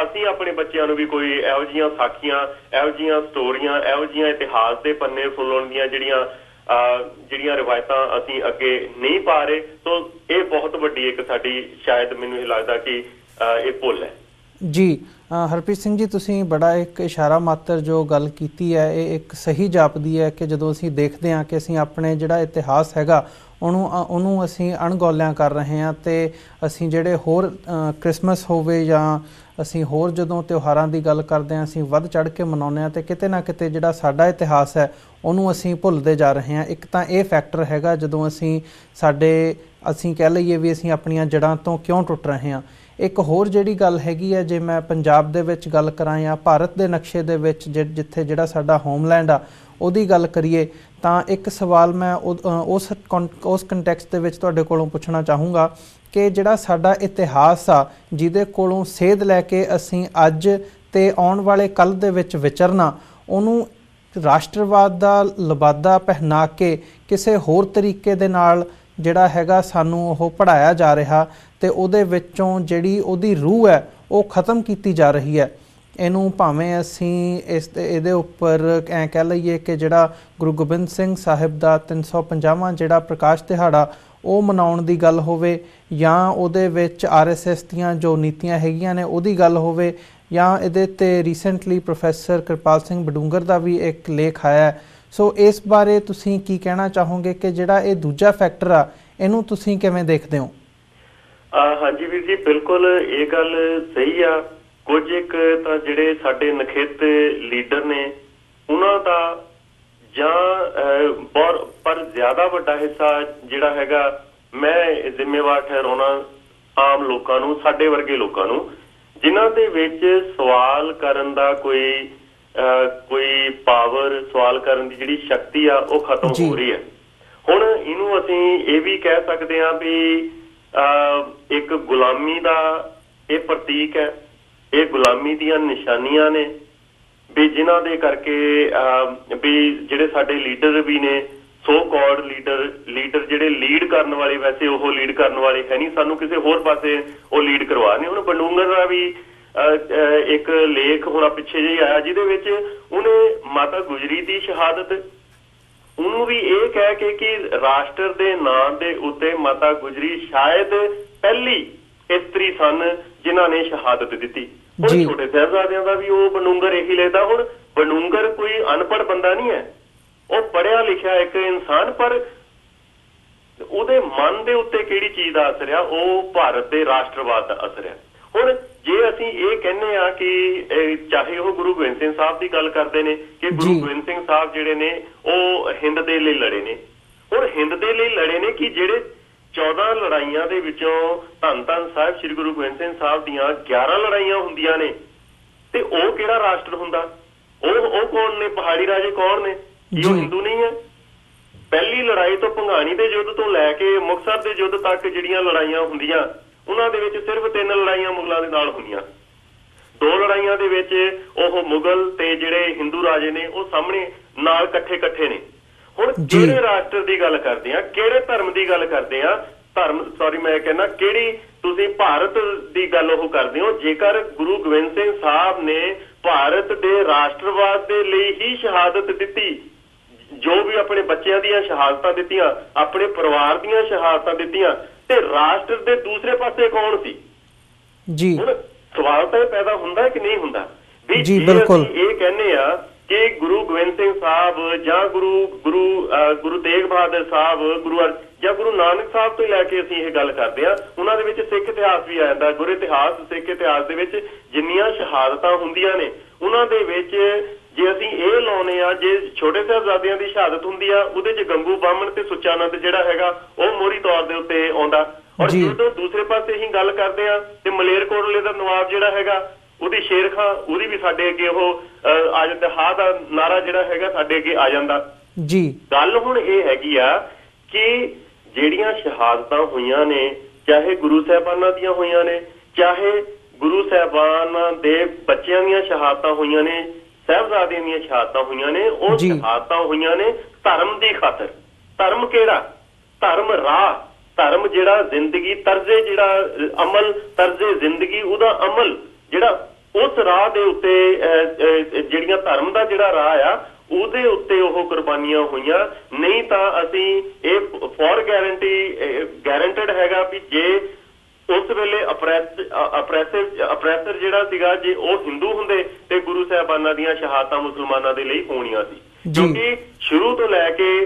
ਅਸੀਂ ਆਪਣੇ ਬੱਚਿਆਂ ਨੂੰ ਵੀ ਕੋਈ ਇਹੋ ਜਿਹੀਆਂ ਸਾਖੀਆਂ, ਇਹੋ ਜਿਹੀਆਂ ਸਟੋਰੀਆਂ, ਇਹੋ ਜਿਹੀਆਂ ਇਤਿਹਾਸ ਦੇ ਪੰਨੇ ਫੁੱਲਣ ਦੀਆਂ ਜਿਹੜੀਆਂ ਰਵਾਇਤਾਂ ਅਸੀਂ ਅੱਗੇ ਨਹੀਂ ਪਾ ਰਹੇ। ਸੋ ਇਹ ਬਹੁਤ ਵੱਡੀ ਇੱਕ ਸਾਡੀ, ਸ਼ਾਇਦ ਮੈਨੂੰ ਇਹ ਲੱਗਦਾ ਕਿ ਇਹ ਭੁੱਲ ਹੈ। ਜੀ ਹਰਪ੍ਰੀਤ ਸਿੰਘ ਜੀ, ਤੁਸੀਂ ਬੜਾ ਇੱਕ ਇਸ਼ਾਰਾ ਮਾਤਰ ਜੋ ਗੱਲ ਕੀਤੀ ਹੈ ਇਹ ਇੱਕ ਸਹੀ ਜਾਪਦੀ ਹੈ ਕਿ ਜਦੋਂ ਅਸੀਂ ਦੇਖਦੇ ਹਾਂ ਕਿ ਅਸੀਂ ਆਪਣੇ ਜਿਹੜਾ ਇਤਿਹਾਸ ਹੈਗਾ ਉਹਨੂੰ ਅਸੀਂ ਅਣਗੌਲਿਆਂ ਕਰ ਰਹੇ ਹਾਂ, ਤੇ ਅਸੀਂ ਜਿਹੜੇ ਹੋਰ ਕ੍ਰਿਸਮਸ ਹੋਵੇ ਜਾਂ ਅਸੀਂ ਹੋਰ ਜਦੋਂ ਤਿਉਹਾਰਾਂ ਦੀ ਗੱਲ ਕਰਦੇ ਹਾਂ ਅਸੀਂ ਵੱਧ ਚੜ੍ਹ ਕੇ ਮਨਾਉਂਦੇ ਹਾਂ, ਤੇ ਕਿਤੇ ਨਾ ਕਿਤੇ ਜਿਹੜਾ ਸਾਡਾ ਇਤਿਹਾਸ ਹੈ ਉਹਨੂੰ ਅਸੀਂ ਭੁੱਲਦੇ ਜਾ ਰਹੇ ਹਾਂ। ਇੱਕ ਤਾਂ ਇਹ ਫੈਕਟਰ ਹੈਗਾ ਜਦੋਂ ਅਸੀਂ ਕਹਿ ਲਈਏ ਵੀ ਅਸੀਂ ਆਪਣੀਆਂ ਜੜ੍ਹਾਂ ਤੋਂ ਕਿਉਂ ਟੁੱਟ ਰਹੇ ਹਾਂ। ਇੱਕ ਹੋਰ ਜਿਹੜੀ ਗੱਲ ਹੈਗੀ ਹੈ, ਜੇ ਮੈਂ ਪੰਜਾਬ ਦੇ ਵਿੱਚ ਗੱਲ ਕਰਾਂ ਜਾਂ ਭਾਰਤ ਦੇ ਨਕਸ਼ੇ ਦੇ ਵਿੱਚ ਜਿੱਥੇ ਜਿਹੜਾ ਸਾਡਾ ਹੋਮਲੈਂਡ ਆ ਉਹਦੀ ਗੱਲ ਕਰੀਏ, ਤਾਂ ਇੱਕ ਸਵਾਲ ਮੈਂ ਉਸ ਕੰਟੈਕਸਟ ਦੇ ਵਿੱਚ ਤੁਹਾਡੇ ਕੋਲੋਂ ਪੁੱਛਣਾ ਚਾਹੂੰਗਾ ਕਿ ਜਿਹੜਾ ਸਾਡਾ ਇਤਿਹਾਸ ਆ ਜਿਹਦੇ ਕੋਲੋਂ ਸੇਧ ਲੈ ਕੇ ਅਸੀਂ ਅੱਜ ਤੇ ਆਉਣ ਵਾਲੇ ਕੱਲ੍ਹ ਦੇ ਵਿੱਚ ਵਿਚਰਨਾ, ਉਹਨੂੰ ਰਾਸ਼ਟਰਵਾਦ ਦਾ ਲਬਾਦਾ ਪਹਿਨਾ ਕੇ ਕਿਸੇ ਹੋਰ ਤਰੀਕੇ ਦੇ ਨਾਲ ਜਿਹੜਾ ਹੈਗਾ ਸਾਨੂੰ ਉਹ ਪੜ੍ਹਾਇਆ ਜਾ ਰਿਹਾ, ਤੇ ਉਹਦੇ ਵਿੱਚੋਂ ਜਿਹੜੀ ਉਹਦੀ ਰੂਹ ਹੈ ਉਹ ਖਤਮ ਕੀਤੀ ਜਾ ਰਹੀ ਹੈ। ਇਹਨੂੰ ਭਾਵੇਂ ਅਸੀਂ ਇਹਦੇ ਉੱਪਰ ਕਹਿ ਲਈਏ ਕਿ ਜਿਹੜਾ ਗੁਰੂ ਗੋਬਿੰਦ ਸਿੰਘ ਸਾਹਿਬ ਦਾ 350ਵਾਂ ਜਿਹੜਾ ਪ੍ਰਕਾਸ਼ ਦਿਹਾੜਾ ਉਹ ਮਨਾਉਣ ਦੀ ਗੱਲ ਹੋਵੇ ਜਾਂ ਉਹਦੇ ਵਿੱਚ RSS ਦੀਆਂ ਜੋ ਨੀਤੀਆਂ ਹੈਗੀਆਂ ਨੇ ਉਹਦੀ ਗੱਲ ਹੋਵੇ ਜਾਂ ਇਹਦੇ 'ਤੇ ਰੀਸੈਂਟਲੀ ਪ੍ਰੋਫੈਸਰ ਕਿਰਪਾਲ ਸਿੰਘ ਬਡੂੰਗਰ ਦਾ ਵੀ ਇੱਕ ਲੇਖ ਆਇਆ। ਸੋ ਇਸ ਬਾਰੇ ਤੁਸੀਂ ਕੀ ਕਹਿਣਾ ਚਾਹੋਗੇ ਕਿ ਜਿਹੜਾ ਇਹ ਦੂਜਾ ਫੈਕਟਰ ਆ ਇਹਨੂੰ ਤੁਸੀਂ ਕਿਵੇਂ ਦੇਖਦੇ ਹੋ? ਹਾਂਜੀ ਵੀਰ ਜੀ, ਬਿਲਕੁਲ ਇਹ ਗੱਲ ਸਹੀ ਆ। ਕੁਝ ਇੱਕ ਤਾਂ ਜਿਹੜੇ ਸਾਡੇ ਨਖਿੱਧ ਲੀਡਰ ਨੇ ਉਹਨਾਂ ਦਾ ਜਾਂ ਪਰ ਜ਼ਿਆਦਾ ਵੱਡਾ ਹਿੱਸਾ ਜਿਹੜਾ ਹੈਗਾ ਮੈਂ ਜ਼ਿੰਮੇਵਾਰ ਠਹਿਰਾਉਣਾ ਆਮ ਲੋਕਾਂ ਨੂੰ, ਸਾਡੇ ਵਰਗੇ ਲੋਕਾਂ ਨੂੰ, ਜਿਨ੍ਹਾਂ ਦੇ ਵਿੱਚ ਸਵਾਲ ਕਰਨ ਦਾ ਕੋਈ ਪਾਵਰ, ਸਵਾਲ ਕਰਨ ਦੀ ਜਿਹੜੀ ਸ਼ਕਤੀ ਆ ਉਹ ਖਤਮ ਹੋ ਰਹੀ ਹੈ। ਹੁਣ ਇਹਨੂੰ ਅਸੀਂ ਇਹ ਵੀ ਕਹਿ ਸਕਦੇ ਹਾਂ ਵੀ ਇੱਕ ਗੁਲਾਮੀ ਦਾ ਇਹ ਪ੍ਰਤੀਕ ਹੈ, ਇਹ ਗੁਲਾਮੀ ਦੀਆਂ ਨਿਸ਼ਾਨੀਆਂ ਨੇ ਵੀ ਜਿਨ੍ਹਾਂ ਦੇ ਕਰਕੇ ਵੀ ਜਿਹੜੇ ਸਾਡੇ ਲੀਡਰ ਵੀ ਨੇ, ਸੋ ਕਾਲਡ ਲੀਡਰ ਜਿਹੜੇ ਲੀਡ ਕਰਨ ਵਾਲੇ, ਵੈਸੇ ਉਹ ਲੀਡ ਕਰਨ ਵਾਲੇ ਹੈ ਨਹੀਂ, ਸਾਨੂੰ ਕਿਸੇ ਹੋਰ ਪਾਸੇ ਉਹ ਲੀਡ ਕਰਵਾ ਰਹੇ। ਹੁਣ ਬਡੂੰਗਰ ਦਾ ਵੀ ਇੱਕ ਲੇਖ ਹੁਣ ਪਿੱਛੇ ਜਿਹੀ ਆਇਆ ਜਿਹਦੇ ਵਿੱਚ ਉਹਨੇ ਮਾਤਾ ਗੁਜਰੀ ਦੀ ਸ਼ਹਾਦਤ, ਉਹਨੂੰ ਵੀ ਇਹ ਕਹਿ ਕੇ ਕਿ ਰਾਸ਼ਟਰ ਦੇ ਨਾਂ ਦੇ ਉੱਤੇ ਮਾਤਾ ਗੁਜਰੀ ਸ਼ਾਇਦ ਪਹਿਲੀ ਇਸਤਰੀ ਸਨ ਜਿਨ੍ਹਾਂ ਨੇ ਸ਼ਹਾਦਤ ਦਿੱਤੀ। ਹੁਣ ਛੋਟੇ ਸਾਹਿਬਜ਼ਾਦਿਆਂ ਦਾ ਵੀ ਉਹ ਬਡੂੰਗਰ ਇਹੀ ਲਿਖਦਾ। ਹੁਣ ਬਡੂੰਗਰ ਕੋਈ ਅਨਪੜ੍ਹ ਬੰਦਾ ਨਹੀਂ ਹੈ, ਉਹ ਪੜ੍ਹਿਆ ਲਿਖਿਆ ਇੱਕ ਇਨਸਾਨ, ਪਰ ਉਹਦੇ ਮਨ ਦੇ ਉੱਤੇ ਕਿਹੜੀ ਚੀਜ਼ ਦਾ ਅਸਰ ਆ? ਉਹ ਭਾਰਤ ਦੇ ਰਾਸ਼ਟਰਵਾਦ ਦਾ ਅਸਰ ਆ। ਹੁਣ ਜੇ ਅਸੀਂ ਇਹ ਕਹਿੰਦੇ ਆ ਕਿ ਚਾਹੇ ਉਹ ਗੁਰੂ ਗੋਬਿੰਦ ਸਿੰਘ ਸਾਹਿਬ ਦੀ ਗੱਲ ਕਰਦੇ ਨੇ ਕਿ ਗੁਰੂ ਗੋਬਿੰਦ ਸਿੰਘ ਸਾਹਿਬ ਜਿਹੜੇ ਨੇ ਉਹ ਹਿੰਦ ਦੇ ਲਈ ਲੜੇ ਨੇ। ਹੁਣ ਹਿੰਦ ਦੇ ਲਈ ਲੜੇ ਨੇ ਕਿ ਜਿਹੜੇ 14 ਲੜਾਈਆਂ ਦੇ ਵਿੱਚੋਂ ਧੰਨ ਧੰਨ ਸਾਹਿਬ ਸ੍ਰੀ ਗੁਰੂ ਗੋਬਿੰਦ ਸਿੰਘ ਸਾਹਿਬ ਦੀਆਂ 11 ਲੜਾਈਆਂ ਹੁੰਦੀਆਂ ਨੇ, ਤੇ ਉਹ ਕਿਹੜਾ ਰਾਸ਼ਟਰ ਹੁੰਦਾ? ਉਹ ਕੌਣ ਨੇ? ਪਹਾੜੀ ਰਾਜੇ ਕੌਣ ਨੇ? ਕੀ ਉਹ ਹਿੰਦੂ ਨਹੀਂ ਹੈ? ਪਹਿਲੀ ਲੜਾਈ ਤੋਂ ਭੰਗਾਣੀ ਦੇ ਯੁੱਧ ਤੋਂ ਲੈ ਕੇ ਮੁਕਤਸਰ ਦੇ ਯੁੱਧ ਤੱਕ ਜਿਹੜੀਆਂ ਲੜਾਈਆਂ ਹੁੰਦੀਆਂ, ਉਹਨਾਂ ਦੇ ਵਿੱਚ ਸਿਰਫ 3 ਲੜਾਈਆਂ ਮੁਗਲਾਂ ਦੇ ਨਾਲ ਹੁੰਦੀਆਂ। 2 ਲੜਾਈਆਂ ਦੇ ਵਿੱਚ ਉਹ ਮੁਗਲ ਤੇ ਜਿਹੜੇ ਹਿੰਦੂ ਰਾਜੇ ਨੇ ਉਹ ਸਾਹਮਣੇ ਨਾਲ ਇਕੱਠੇ ਨੇ। ਹੁਣ ਕਿਹੜੇ ਰਾਸ਼ਟਰ ਦੀ ਗੱਲ ਕਰਦੇ ਆ, ਕਿਹੜੇ ਧਰਮ ਦੀ ਗੱਲ ਕਰਦੇ ਆ? ਮੈਂ ਕਹਿੰਦਾ ਕਿਹੜੀ ਤੁਸੀਂ ਭਾਰਤ ਦੀ ਗੱਲ ਉਹ ਕਰਦੇ ਹੋ? ਜੇਕਰ ਗੁਰੂ ਗੋਬਿੰਦ ਸਿੰਘ ਸਾਹਿਬ ਨੇ ਭਾਰਤ ਦੇ ਰਾਸ਼ਟਰਵਾਦ ਦੇ ਲਈ ਹੀ ਸ਼ਹਾਦਤ ਦਿੱਤੀ, ਜੋ ਵੀ ਆਪਣੇ ਬੱਚਿਆਂ ਦੀਆਂ ਸ਼ਹਾਦਤਾਂ ਦਿੱਤੀਆਂ, ਆਪਣੇ ਪਰਿਵਾਰ ਦੀਆਂ ਸ਼ਹਾਦਤਾਂ ਦਿੱਤੀਆਂ, ਤੇ ਰਾਸ਼ਟਰ ਦੇ ਦੂਸਰੇ ਪਾਸੇ ਕੌਣ ਸੀ? ਜੀ ਹੁਣ ਸਵਾਲ ਤਾਂ ਇਹ ਪੈਦਾ ਹੁੰਦਾ ਕਿ ਨਹੀਂ ਹੁੰਦਾ ਵੀ ਜੇ ਅਸੀਂ ਇਹ ਕਹਿੰਦੇ ਆ ਕਿ ਗੁਰੂ ਗੋਬਿੰਦ ਸਿੰਘ ਸਾਹਿਬ ਜਾਂ ਗੁਰੂ ਤੇਗ ਬਹਾਦਰ ਸਾਹਿਬ, ਜਾਂ ਗੁਰੂ ਨਾਨਕ ਸਾਹਿਬ ਤੋਂ ਲੈ ਕੇ ਅਸੀਂ ਇਹ ਗੱਲ ਕਰਦੇ ਆ, ਉਹਨਾਂ ਦੇ ਵਿੱਚ ਸਿੱਖ ਇਤਿਹਾਸ ਵੀ ਆ ਜਾਂਦਾ। ਗੁਰ ਇਤਿਹਾਸ, ਸਿੱਖ ਇਤਿਹਾਸ ਦੇ ਵਿੱਚ ਜਿੰਨੀਆਂ ਸ਼ਹਾਦਤਾਂ ਹੁੰਦੀਆਂ ਨੇ ਉਹਨਾਂ ਦੇ ਵਿੱਚ ਜੇ ਅਸੀਂ ਇਹ ਲਾਉਨੇ ਆ, ਜੇ ਛੋਟੇ ਸਾਹਿਬਜ਼ਾਦਿਆਂ ਦੀ ਸ਼ਹਾਦਤ ਹੁੰਦੀ ਆ ਉਹਦੇ 'ਚ ਗੰਗੂ ਬਾਹਮਣ ਤੇ ਸੁੱਚਾਨੰਦ ਜਿਹੜਾ ਹੈਗਾ ਉਹ ਮੋਹਰੀ ਤੌਰ ਦੇ ਉੱਤੇ ਆਉਂਦਾ। ਔਰ ਜਦੋਂ ਦੂਸਰੇ ਪਾਸੇ ਅਸੀਂ ਗੱਲ ਕਰਦੇ ਆ ਤੇ ਮਲੇਰਕੋਟਲੇ ਦਾ ਨਵਾਬ ਜਿਹੜਾ ਹੈਗਾ ਉਹਦੀ ਸ਼ੇਰ ਖਾਂ, ਉਹਦੀ ਵੀ ਸਾਡੇ ਅੱਗੇ ਉਹ ਆ ਜਾਂਦਾ, ਹਾਂ ਦਾ ਨਾਰਾ ਜਿਹੜਾ ਹੈਗਾ ਸਾਡੇ ਅੱਗੇ ਆ ਜਾਂਦਾ। ਗੱਲ ਹੁਣ ਇਹ ਹੈਗੀ ਆ ਕਿ ਜਿਹੜੀਆਂ ਸ਼ਹਾਦਤਾਂ ਹੋਈਆਂ ਨੇ, ਚਾਹੇ ਗੁਰੂ ਸਾਹਿਬਾਨਾਂ ਦੀਆਂ ਹੋਈਆਂ ਨੇ, ਚਾਹੇ ਗੁਰੂ ਸਾਹਿਬਾਨਾਂ ਦੇ ਬੱਚਿਆਂ ਦੀਆਂ ਸ਼ਹਾਦਤਾਂ ਹੋਈਆਂ ਨੇ, ਸਾਹਿਬਜ਼ਾਦਿਆਂ ਦੀਆਂ ਸ਼ਹਾਦਤਾਂ ਹੋਈਆਂ ਨੇ, ਉਹ ਸ਼ਹਾਦਤਾਂ ਹੋਈਆਂ ਨੇ ਧਰਮ ਦੀ ਖਾਤਰ। ਧਰਮ ਕਿਹੜਾ? ਧਰਮ ਰਾਹ, ਧਰਮ ਜਿਹੜਾ ਜ਼ਿੰਦਗੀ, ਤਰਜ਼ੇ ਜਿਹੜਾ ਅਮਲ, ਤਰਜ਼ੇ ਜ਼ਿੰਦਗੀ, ਉਹਦਾ ਅਮਲ ਜਿਹੜਾ ਉਸ ਰਾਹ ਦੇ ਉੱਤੇ ਜਿਹੜੀਆਂ ਧਰਮ ਦਾ ਜਿਹੜਾ ਰਾਹ ਆ ਉਹਦੇ ਉੱਤੇ ਉਹ ਕੁਰਬਾਨੀਆਂ ਹੋਈਆਂ। ਨਹੀਂ ਤਾਂ ਅਸੀਂ ਇਹ ਫੋਰ ਗਾਰੰਟਡ ਹੈਗਾ ਵੀ ਜੇ ਉਸ ਵੇਲੇ ਅਪਰੈਸਰ ਜਿਹੜਾ ਸੀਗਾ, ਜੇ ਉਹ ਹਿੰਦੂ ਹੁੰਦੇ ਤੇ ਗੁਰੂ ਸਾਹਿਬਾਨਾਂ ਦੀਆਂ ਸ਼ਹਾਦਤਾਂ ਮੁਸਲਮਾਨਾਂ ਦੇ ਲਈ ਹੋਣੀਆਂ ਸੀ। ਕਿਉਂਕਿ ਸ਼ੁਰੂ ਤੋਂ ਲੈ ਕੇ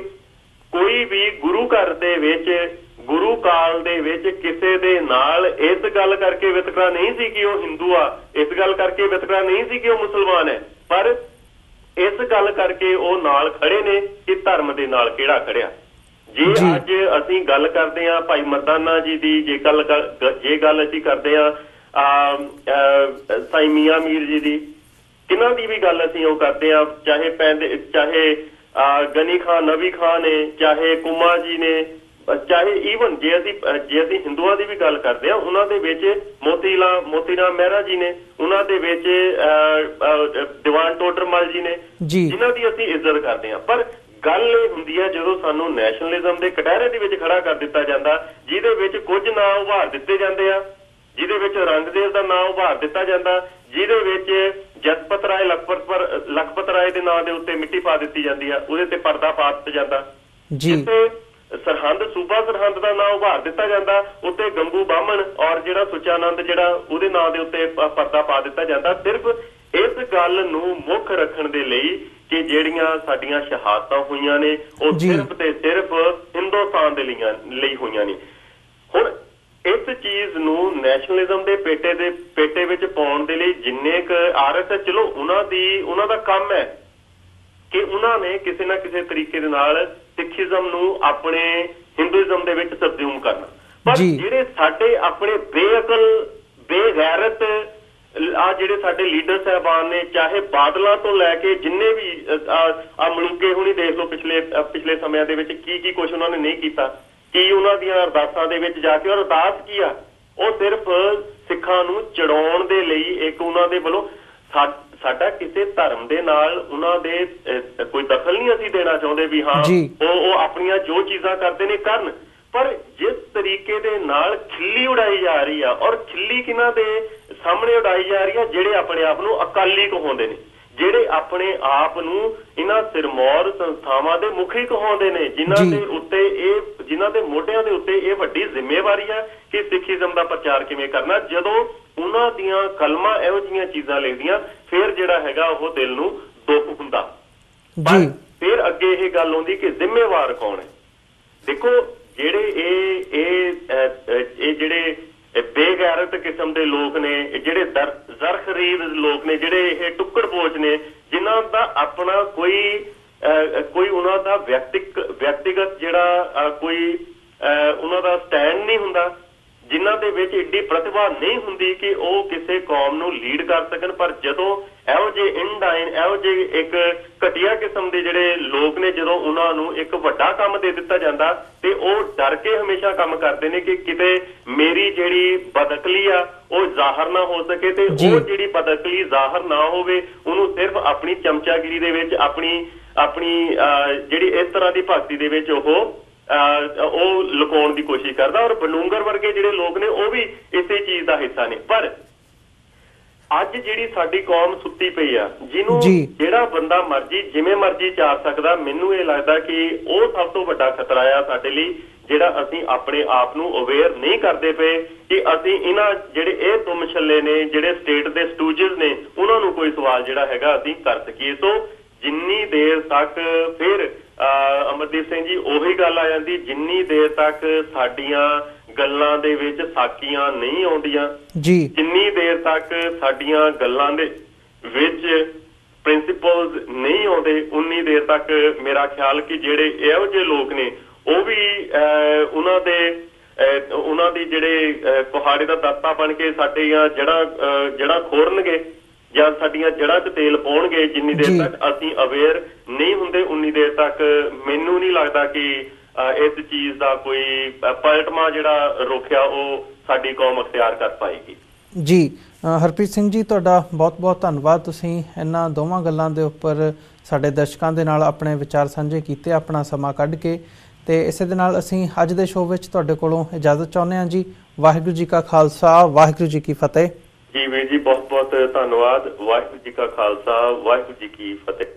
ਕੋਈ ਵੀ ਗੁਰੂ ਘਰ ਦੇ ਵਿੱਚ, ਗੁਰੂ ਕਾਲ ਦੇ ਵਿੱਚ ਕਿਸੇ ਦੇ ਨਾਲ ਇਸ ਗੱਲ ਕਰਕੇ ਵਿਤਕਰਾ ਨਹੀਂ ਸੀ ਕਿ ਉਹ ਹਿੰਦੂ ਆ, ਇਸ ਗੱਲ ਕਰਕੇ ਵਿਤਕਰਾ ਨਹੀਂ ਸੀ ਕਿ ਉਹ ਮੁਸਲਮਾਨ ਹੈ, ਪਰ ਇਸ ਗੱਲ ਕਰਕੇ ਉਹ ਨਾਲ ਖੜੇ ਨੇ ਕਿ ਧਰਮ ਦੇ ਨਾਲ ਕਿਹੜਾ ਖੜਿਆ। ਜੇ ਅੱਜ ਅਸੀਂ ਗੱਲ ਕਰਦੇ ਹਾਂ ਭਾਈ ਮਰਦਾਨਾ ਜੀ ਦੀ, ਜੇ ਗੱਲ ਅਸੀਂ ਕਰਦੇ ਹਾਂ ਸਾਈਂ ਮੀਆਂ ਮੀਰ ਜੀ ਦੀ, ਕਿਹਨਾਂ ਦੀ ਵੀ ਗੱਲ ਅਸੀਂ ਉਹ ਕਰਦੇ ਹਾਂ, ਚਾਹੇ ਗਨੀ ਖਾਨ, ਨਬੀ ਖਾਨ ਨੇ, ਚਾਹੇ ਕੁਮਾ ਜੀ ਨੇ, ਚਾਹੇ ਈਵਨ ਜੇ ਅਸੀਂ ਹਿੰਦੂਆਂ ਦੀ ਵੀ ਗੱਲ ਕਰਦੇ ਹਾਂ, ਉਹਨਾਂ ਦੇ ਵਿੱਚ ਮੋਤੀ ਰਾਮ ਮਹਿਰਾ ਜੀ ਨੇ, ਉਹਨਾਂ ਦੇ ਵਿੱਚ ਦੀਵਾਨ ਟੋਡਰਮਲ ਜੀ ਨੇ, ਜਿਨ੍ਹਾਂ ਦੀ ਅਸੀਂ ਇੱਜ਼ਤ ਕਰਦੇ ਹਾਂ। ਪਰ ਗੱਲ ਇਹ ਹੁੰਦੀ ਹੈ ਜਦੋਂ ਸਾਨੂੰ ਨੈਸ਼ਨਲਿਜ਼ਮ ਦੇ ਕਟਹਿਰੇ ਦੇ ਵਿੱਚ ਖੜਾ ਕਰ ਦਿੱਤਾ ਜਾਂਦਾ, ਜਿਹਦੇ ਵਿੱਚ ਕੁਝ ਨਾਂ ਉਭਾਰ ਦਿੱਤੇ ਜਾਂਦੇ ਆ, ਜਿਹਦੇ ਵਿੱਚ ਰੰਗਦੇਵ ਦਾ ਨਾਂ ਉਭਾਰ ਦਿੱਤਾ ਜਾਂਦਾ, ਜਿਹਦੇ ਵਿੱਚ ਜਸਪਤ ਰਾਏ ਲਖਪਤ ਰਾਏ ਦੇ ਨਾਂ ਦੇ ਉੱਤੇ ਮਿੱਟੀ ਪਾ ਦਿੱਤੀ ਜਾਂਦੀ ਆ, ਉਹਦੇ ਤੇ ਪਰਦਾ ਪਾ ਦਿੱਤਾ ਜਾਂਦਾ, ਜਿੱਥੇ ਸਰਹੰਦ ਸੂਬਾ ਸਰਹੰਦ ਦਾ ਨਾਂ ਉਭਾਰ ਦਿੱਤਾ ਜਾਂਦਾ, ਉੱਤੇ ਗੰਗੂ ਬਾਹਮਣ ਔਰ ਜਿਹੜਾ ਸੁਚਾਨੰਦ ਜਿਹੜਾ ਉਹਦੇ ਨਾਂ ਦੇ ਉੱਤੇ ਪਰਦਾ ਪਾ ਦਿੱਤਾ ਜਾਂਦਾ, ਸਿਰਫ ਇਸ ਗੱਲ ਨੂੰ ਮੁੱਖ ਰੱਖਣ ਦੇ ਲਈ ਕਿ ਜਿਹੜੀਆਂ ਸਾਡੀਆਂ ਸ਼ਹਾਦਤਾਂ ਹੋਈਆਂ ਨੇ ਉਹ ਸਿਰਫ ਤੇ ਸਿਰਫ ਹਿੰਦੁਸਤਾਨ ਦੇ ਲਈ ਹੋਈਆਂ ਨੇ। ਹੁਣ ਇਸ ਚੀਜ਼ ਨੂੰ ਨੈਸ਼ਨਲਿਜ਼ਮ ਦੇ ਪੇਟੇ ਵਿੱਚ ਪਾਉਣ ਦੇ ਲਈ ਜਿੰਨੇ ਕੁ ਆਰਐਸਐਸ, ਚਲੋ ਉਹਨਾਂ ਦਾ ਕੰਮ ਹੈ ਕਿ ਉਹਨਾਂ ਨੇ ਕਿਸੇ ਨਾ ਕਿਸੇ ਤਰੀਕੇ ਦੇ ਨਾਲ ਸਿੱਖੀਜ਼ਮ ਨੂੰ ਆਪਣੇ ਹਿੰਦੂਇਜ਼ਮ ਦੇ ਵਿੱਚ ਸਬਸਿਊਮ ਕਰਨਾ, ਪਰ ਜਿਹੜੇ ਸਾਡੇ ਆਪਣੇ ਬੇਅਕਲ ਬੇਗੈਰਤ ਜਿਹੜੇ ਸਾਡੇ ਲੀਡਰ ਸਾਹਿਬਾਨ ਨੇ, ਚਾਹੇ ਬਾਦਲਾਂ ਤੋਂ ਲੈ ਕੇ ਜਿੰਨੇ ਵੀ ਮਲੂਕੇ ਹੁਣੀ ਦੇਖ ਲਓ ਪਿਛਲੇ ਸਮਿਆਂ ਦੇ ਵਿੱਚ ਕੀ ਕੁਛ ਉਹਨਾਂ ਨੇ ਨਹੀਂ ਕੀਤਾ, ਕੀ ਉਹਨਾਂ ਦੀਆਂ ਅਰਦਾਸਾਂ ਦੇ ਵਿੱਚ ਜਾ ਕੇ, ਔਰ ਅਰਦਾਸ ਕੀ ਆ, ਉਹ ਸਿਰਫ ਸਿੱਖਾਂ ਨੂੰ ਚੜਾਉਣ ਦੇ ਲਈ ਇੱਕ ਉਹਨਾਂ ਦੇ ਵੱਲੋਂ ਸਾਡਾ ਕਿਸੇ ਧਰਮ ਦੇ ਨਾਲ ਉਹਨਾਂ ਦੇ ਕੋਈ ਦਖਲ ਨਹੀਂ ਅਸੀਂ ਦੇਣਾ ਚਾਹੁੰਦੇ ਵੀ ਹਾਂ ਉਹ ਆਪਣੀਆਂ ਜੋ ਚੀਜ਼ਾਂ ਕਰਦੇ ਨੇ ਕਰਨ, ਪਰ ਜਿਸ ਤਰੀਕੇ ਦੇ ਨਾਲ ਖਿੱਲੀ ਉਡਾਈ ਜਾ ਰਹੀ ਆ, ਔਰ ਖਿੱਲੀ ਕਿਹਨਾਂ ਦੇ ਸਾਹਮਣੇ ਉਡਾਈ ਜਾ ਰਹੀ ਆ, ਜਿਹੜੇ ਆਪਣੇ ਆਪ ਨੂੰ ਅਕਾਲੀ ਕਹਾਉਂਦੇ ਨੇ, ਜਿਹੜੇ ਆਪਣੇ ਆਪ ਨੂੰ ਇਹਨਾਂ ਸਿਰਮੌਰ ਸੰਸਥਾਵਾਂ ਦੇ ਮੁਖੀ ਕਹਾਉਂਦੇ ਨੇ, ਜਿਨ੍ਹਾਂ ਦੇ ਮੋਢਿਆਂ ਦੇ ਉੱਤੇ ਇਹ ਵੱਡੀ ਜ਼ਿੰਮੇਵਾਰੀ ਆ ਕਿ ਸਿੱਖੀਜ਼ਮ ਦਾ ਪ੍ਰਚਾਰ ਕਿਵੇਂ ਕਰਨਾ। ਜਦੋਂ ਉਹਨਾਂ ਦੀਆਂ ਕਲਮਾਂ ਇਹੋ ਜਿਹੀਆਂ ਚੀਜ਼ਾਂ ਲਿਖਦੀਆਂ, ਫਿਰ ਜਿਹੜਾ ਹੈਗਾ ਉਹ ਦਿਲ ਨੂੰ ਦੁੱਖ ਹੁੰਦਾ। ਪਰ ਫਿਰ ਅੱਗੇ ਇਹ ਗੱਲ ਆਉਂਦੀ ਕਿ ਜ਼ਿੰਮੇਵਾਰ ਕੌਣ ਹੈ। ਦੇਖੋ ਜਿਹੜੇ ਇਹ ਜਿਹੜੇ ਬੇਗੈਰਤ ਕਿਸਮ ਦੇ ਲੋਕ ਨੇ, ਜਿਹੜੇ ਜ਼ਰਖਰੀਬ ਲੋਕ ਨੇ, ਜਿਹੜੇ ਇਹ ਟੁੱਕੜ ਪੋਚ ਨੇ, ਜਿਨ੍ਹਾਂ ਦਾ ਆਪਣਾ ਕੋਈ ਉਹਨਾਂ ਦਾ ਵਿਅਕਤੀਗਤ ਜਿਹੜਾ ਕੋਈ ਉਹਨਾਂ ਦਾ ਸਟੈਂਡ ਨਹੀਂ ਹੁੰਦਾ, ਜਿਨ੍ਹਾਂ ਦੇ ਵਿੱਚ ਏਡੀ ਪ੍ਰਤਿਭਾ ਨਹੀਂ ਹੁੰਦੀ ਕਿ ਉਹ ਕਿਸੇ ਕੌਮ ਨੂੰ ਲੀਡ ਕਰ ਸਕਣ, ਪਰ ਜਦੋਂ ਇਹੋ ਜਿਹੇ ਇਨਡਾਈਨ ਇਹੋ ਜਿਹੇ ਇੱਕ ਘਟੀਆ ਕਿਸਮ ਦੇ ਜਿਹੜੇ ਲੋਕ ਨੇ, ਜਦੋਂ ਉਹਨਾਂ ਨੂੰ ਇੱਕ ਵੱਡਾ ਕੰਮ ਦੇ ਦਿੱਤਾ ਜਾਂਦਾ ਤੇ ਉਹ ਡਰ ਕੇ ਹਮੇਸ਼ਾ ਕੰਮ ਕਰਦੇ ਨੇ ਕਿ ਕਿਤੇ ਮੇਰੀ ਜਿਹੜੀ ਬਦਅਕਲੀ ਆ ਉਹ ਜ਼ਾਹਰ ਨਾ ਹੋ ਸਕੇ, ਤੇ ਉਹ ਜਿਹੜੀ ਬਦਅਕਲੀ ਜ਼ਾਹਰ ਨਾ ਹੋਵੇ ਉਹਨੂੰ ਸਿਰਫ ਆਪਣੀ ਚਮਚਾਗਿਰੀ ਦੇ ਵਿੱਚ ਆਪਣੀ ਜਿਹੜੀ ਇਸ ਤਰ੍ਹਾਂ ਦੀ ਭਗਤੀ ਦੇ ਵਿੱਚ ਉਹ ਲੁਕਾਉਣ ਦੀ ਕੋਸ਼ਿਸ਼ ਕਰਦਾ। ਔਰ ਬਨੂੰਗਰ ਵਰਗੇ ਜਿਹੜੇ ਲੋਕ ਨੇ ਉਹ ਵੀ ਇਸੇ ਚੀਜ਼ ਦਾ ਹਿੱਸਾ ਨੇ। ਪਰ ਅੱਜ ਜਿਹੜੀ ਸਾਡੀ ਕੌਮ ਸੁੱਤੀ ਪਈ ਆ, ਜਿਹਨੂੰ ਜਿਹੜਾ ਬੰਦਾ ਮਰਜੀ ਜਿਵੇਂ ਮਰਜੀ ਚਾਰ ਸਕਦਾ, ਮੈਨੂੰ ਇਹ ਲੱਗਦਾ ਕਿ ਉਹ ਸਭ ਤੋਂ ਵੱਡਾ ਖਤਰਾ ਆ ਸਾਡੇ ਲਈ, ਜਿਹੜਾ ਅਸੀਂ ਆਪਣੇ ਆਪ ਨੂੰ ਅਵੇਅਰ ਨਹੀਂ ਕਰਦੇ ਪਏ ਕਿ ਅਸੀਂ ਇਹਨਾਂ ਜਿਹੜੇ ਇਹ ਦੁਮਛੱਲੇ ਨੇ, ਜਿਹੜੇ ਸਟੇਟ ਦੇ ਸਟੂਜਸ ਨੇ, ਉਹਨਾਂ ਨੂੰ ਕੋਈ ਸਵਾਲ ਜਿਹੜਾ ਹੈਗਾ ਅਸੀਂ ਕਰ ਸਕੀਏ। ਸੋ ਜਿੰਨੀ ਦੇਰ ਤੱਕ ਫਿਰ ਅਮਰਦੀਪ ਸਿੰਘ ਜੀ ਉਹੀ ਗੱਲ ਆ ਜਾਂਦੀ, ਜਿੰਨੀ ਦੇਰ ਤੱਕ ਸਾਡੀਆਂ ਗੱਲਾਂ ਦੇ ਵਿੱਚ ਸਾਕੀਆਂ ਨਹੀਂ ਆਉਂਦੀਆਂ, ਜਿੰਨੀ ਦੇਰ ਤੱਕ ਸਾਡੀਆਂ ਗੱਲਾਂ ਦੇ ਵਿੱਚ ਪ੍ਰਿੰਸੀਪਲਸ ਨਹੀਂ ਆਉਂਦੇ, ਉਨੀ ਦੇਰ ਤੱਕ ਮੇਰਾ ਖਿਆਲ ਕਿ ਜਿਹੜੇ ਇਹੋ ਜਿਹੇ ਲੋਕ ਨੇ ਉਹ ਵੀ ਉਹਨਾਂ ਦੀ ਜਿਹੜੇ ਕੁਹਾੜੇ ਦਾ ਦਾਤਾ ਬਣ ਕੇ ਸਾਡੀਆਂ ਜੜ੍ਹਾਂ ਖੋਰਨਗੇ ਜਾਂ ਸਾਡੀਆਂ ਜੜ੍ਹਾਂ 'ਚ ਤੇਲ ਪਾਉਣਗੇ। ਜਿੰਨੀ ਦੇਰ ਤੱਕ ਅਸੀਂ ਅਵੇਅਰ ਨਹੀਂ ਹੁੰਦੇ, ਉਨੀ ਦੇਰ ਤੱਕ ਮੈਨੂੰ ਨਹੀਂ ਲੱਗਦਾ ਕਿ ਇਸ ਚੀਜ਼ ਦਾ ਕੋਈ ਪਲਟਮਾ ਜਿਹੜਾ ਰੋਕਿਆ ਉਹ ਸਾਡੀ ਕੌਮ ਅਖਤਿਆਰ ਕਰ ਪਾਏਗੀ। ਜੀ ਹਰਪ੍ਰੀਤ ਸਿੰਘ ਜੀ, ਤੁਹਾਡਾ ਬਹੁਤ-ਬਹੁਤ ਧੰਨਵਾਦ। ਤੁਸੀਂ ਇਹਨਾਂ ਦੋਵਾਂ ਗੱਲਾਂ ਦੇ ਉੱਪਰ ਸਾਡੇ ਦਰਸ਼ਕਾਂ ਦੇ ਨਾਲ ਆਪਣੇ ਵਿਚਾਰ ਸਾਂਝੇ ਕੀਤੇ, ਆਪਣਾ ਸਮਾਂ ਕੱਢ ਕੇ, ਤੇ ਇਸੇ ਦੇ ਨਾਲ ਅਸੀਂ ਅੱਜ ਦੇ ਸ਼ੋਅ ਵਿੱਚ ਤੁਹਾਡੇ ਕੋਲੋਂ ਇਜਾਜ਼ਤ ਚਾਹੁੰਦੇ ਹਾਂ ਜੀ। ਵਾਹਿਗੁਰੂ ਜੀ ਕਾ ਖਾਲਸਾ, ਵਾਹਿਗੁਰੂ ਜੀ ਕੀ ਫਤਿਹ। ਜੀ ਵੀਰ ਜੀ, ਬਹੁਤ-ਬਹੁਤ ਧੰਨਵਾਦ। ਵਾਹਿਗੁਰੂ ਜੀ ਕਾ ਖਾਲਸਾ, ਵਾਹਿਗੁਰੂ ਜੀ ਕੀ ਫਤਿਹ।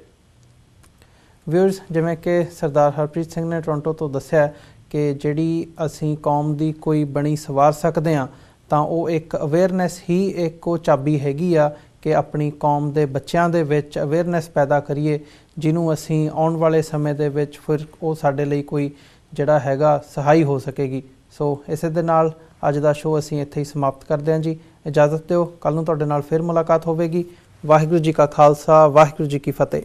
ਵਿਊਅਰਸ, ਜਿਵੇਂ ਕਿ ਸਰਦਾਰ ਹਰਪ੍ਰੀਤ ਸਿੰਘ ਨੇ ਟੋਰਾਂਟੋ ਤੋਂ ਦੱਸਿਆ ਕਿ ਜਿਹੜੀ ਅਸੀਂ ਕੌਮ ਦੀ ਕੋਈ ਬਣੀ ਸਵਾਰ ਸਕਦੇ ਹਾਂ ਤਾਂ ਉਹ ਇੱਕ ਅਵੇਅਰਨੈਸ ਹੀ ਇੱਕ ਉਹ ਚਾਬੀ ਹੈਗੀ ਆ ਕਿ ਆਪਣੀ ਕੌਮ ਦੇ ਬੱਚਿਆਂ ਦੇ ਵਿੱਚ ਅਵੇਅਰਨੈਸ ਪੈਦਾ ਕਰੀਏ, ਜਿਹਨੂੰ ਅਸੀਂ ਆਉਣ ਵਾਲੇ ਸਮੇਂ ਦੇ ਵਿੱਚ ਫਿਰ ਉਹ ਸਾਡੇ ਲਈ ਕੋਈ ਜਿਹੜਾ ਹੈਗਾ ਸਹਾਈ ਹੋ ਸਕੇਗੀ। ਸੋ ਇਸੇ ਦੇ ਨਾਲ ਅੱਜ ਦਾ ਸ਼ੋਅ ਅਸੀਂ ਇੱਥੇ ਹੀ ਸਮਾਪਤ ਕਰਦੇ ਹਾਂ ਜੀ। ਇਜਾਜ਼ਤ ਦਿਓ, ਕੱਲ੍ਹ ਨੂੰ ਤੁਹਾਡੇ ਨਾਲ ਫਿਰ ਮੁਲਾਕਾਤ ਹੋਵੇਗੀ। ਵਾਹਿਗੁਰੂ ਜੀ ਕਾ ਖਾਲਸਾ, ਵਾਹਿਗੁਰੂ ਜੀ ਕੀ ਫਤਿਹ।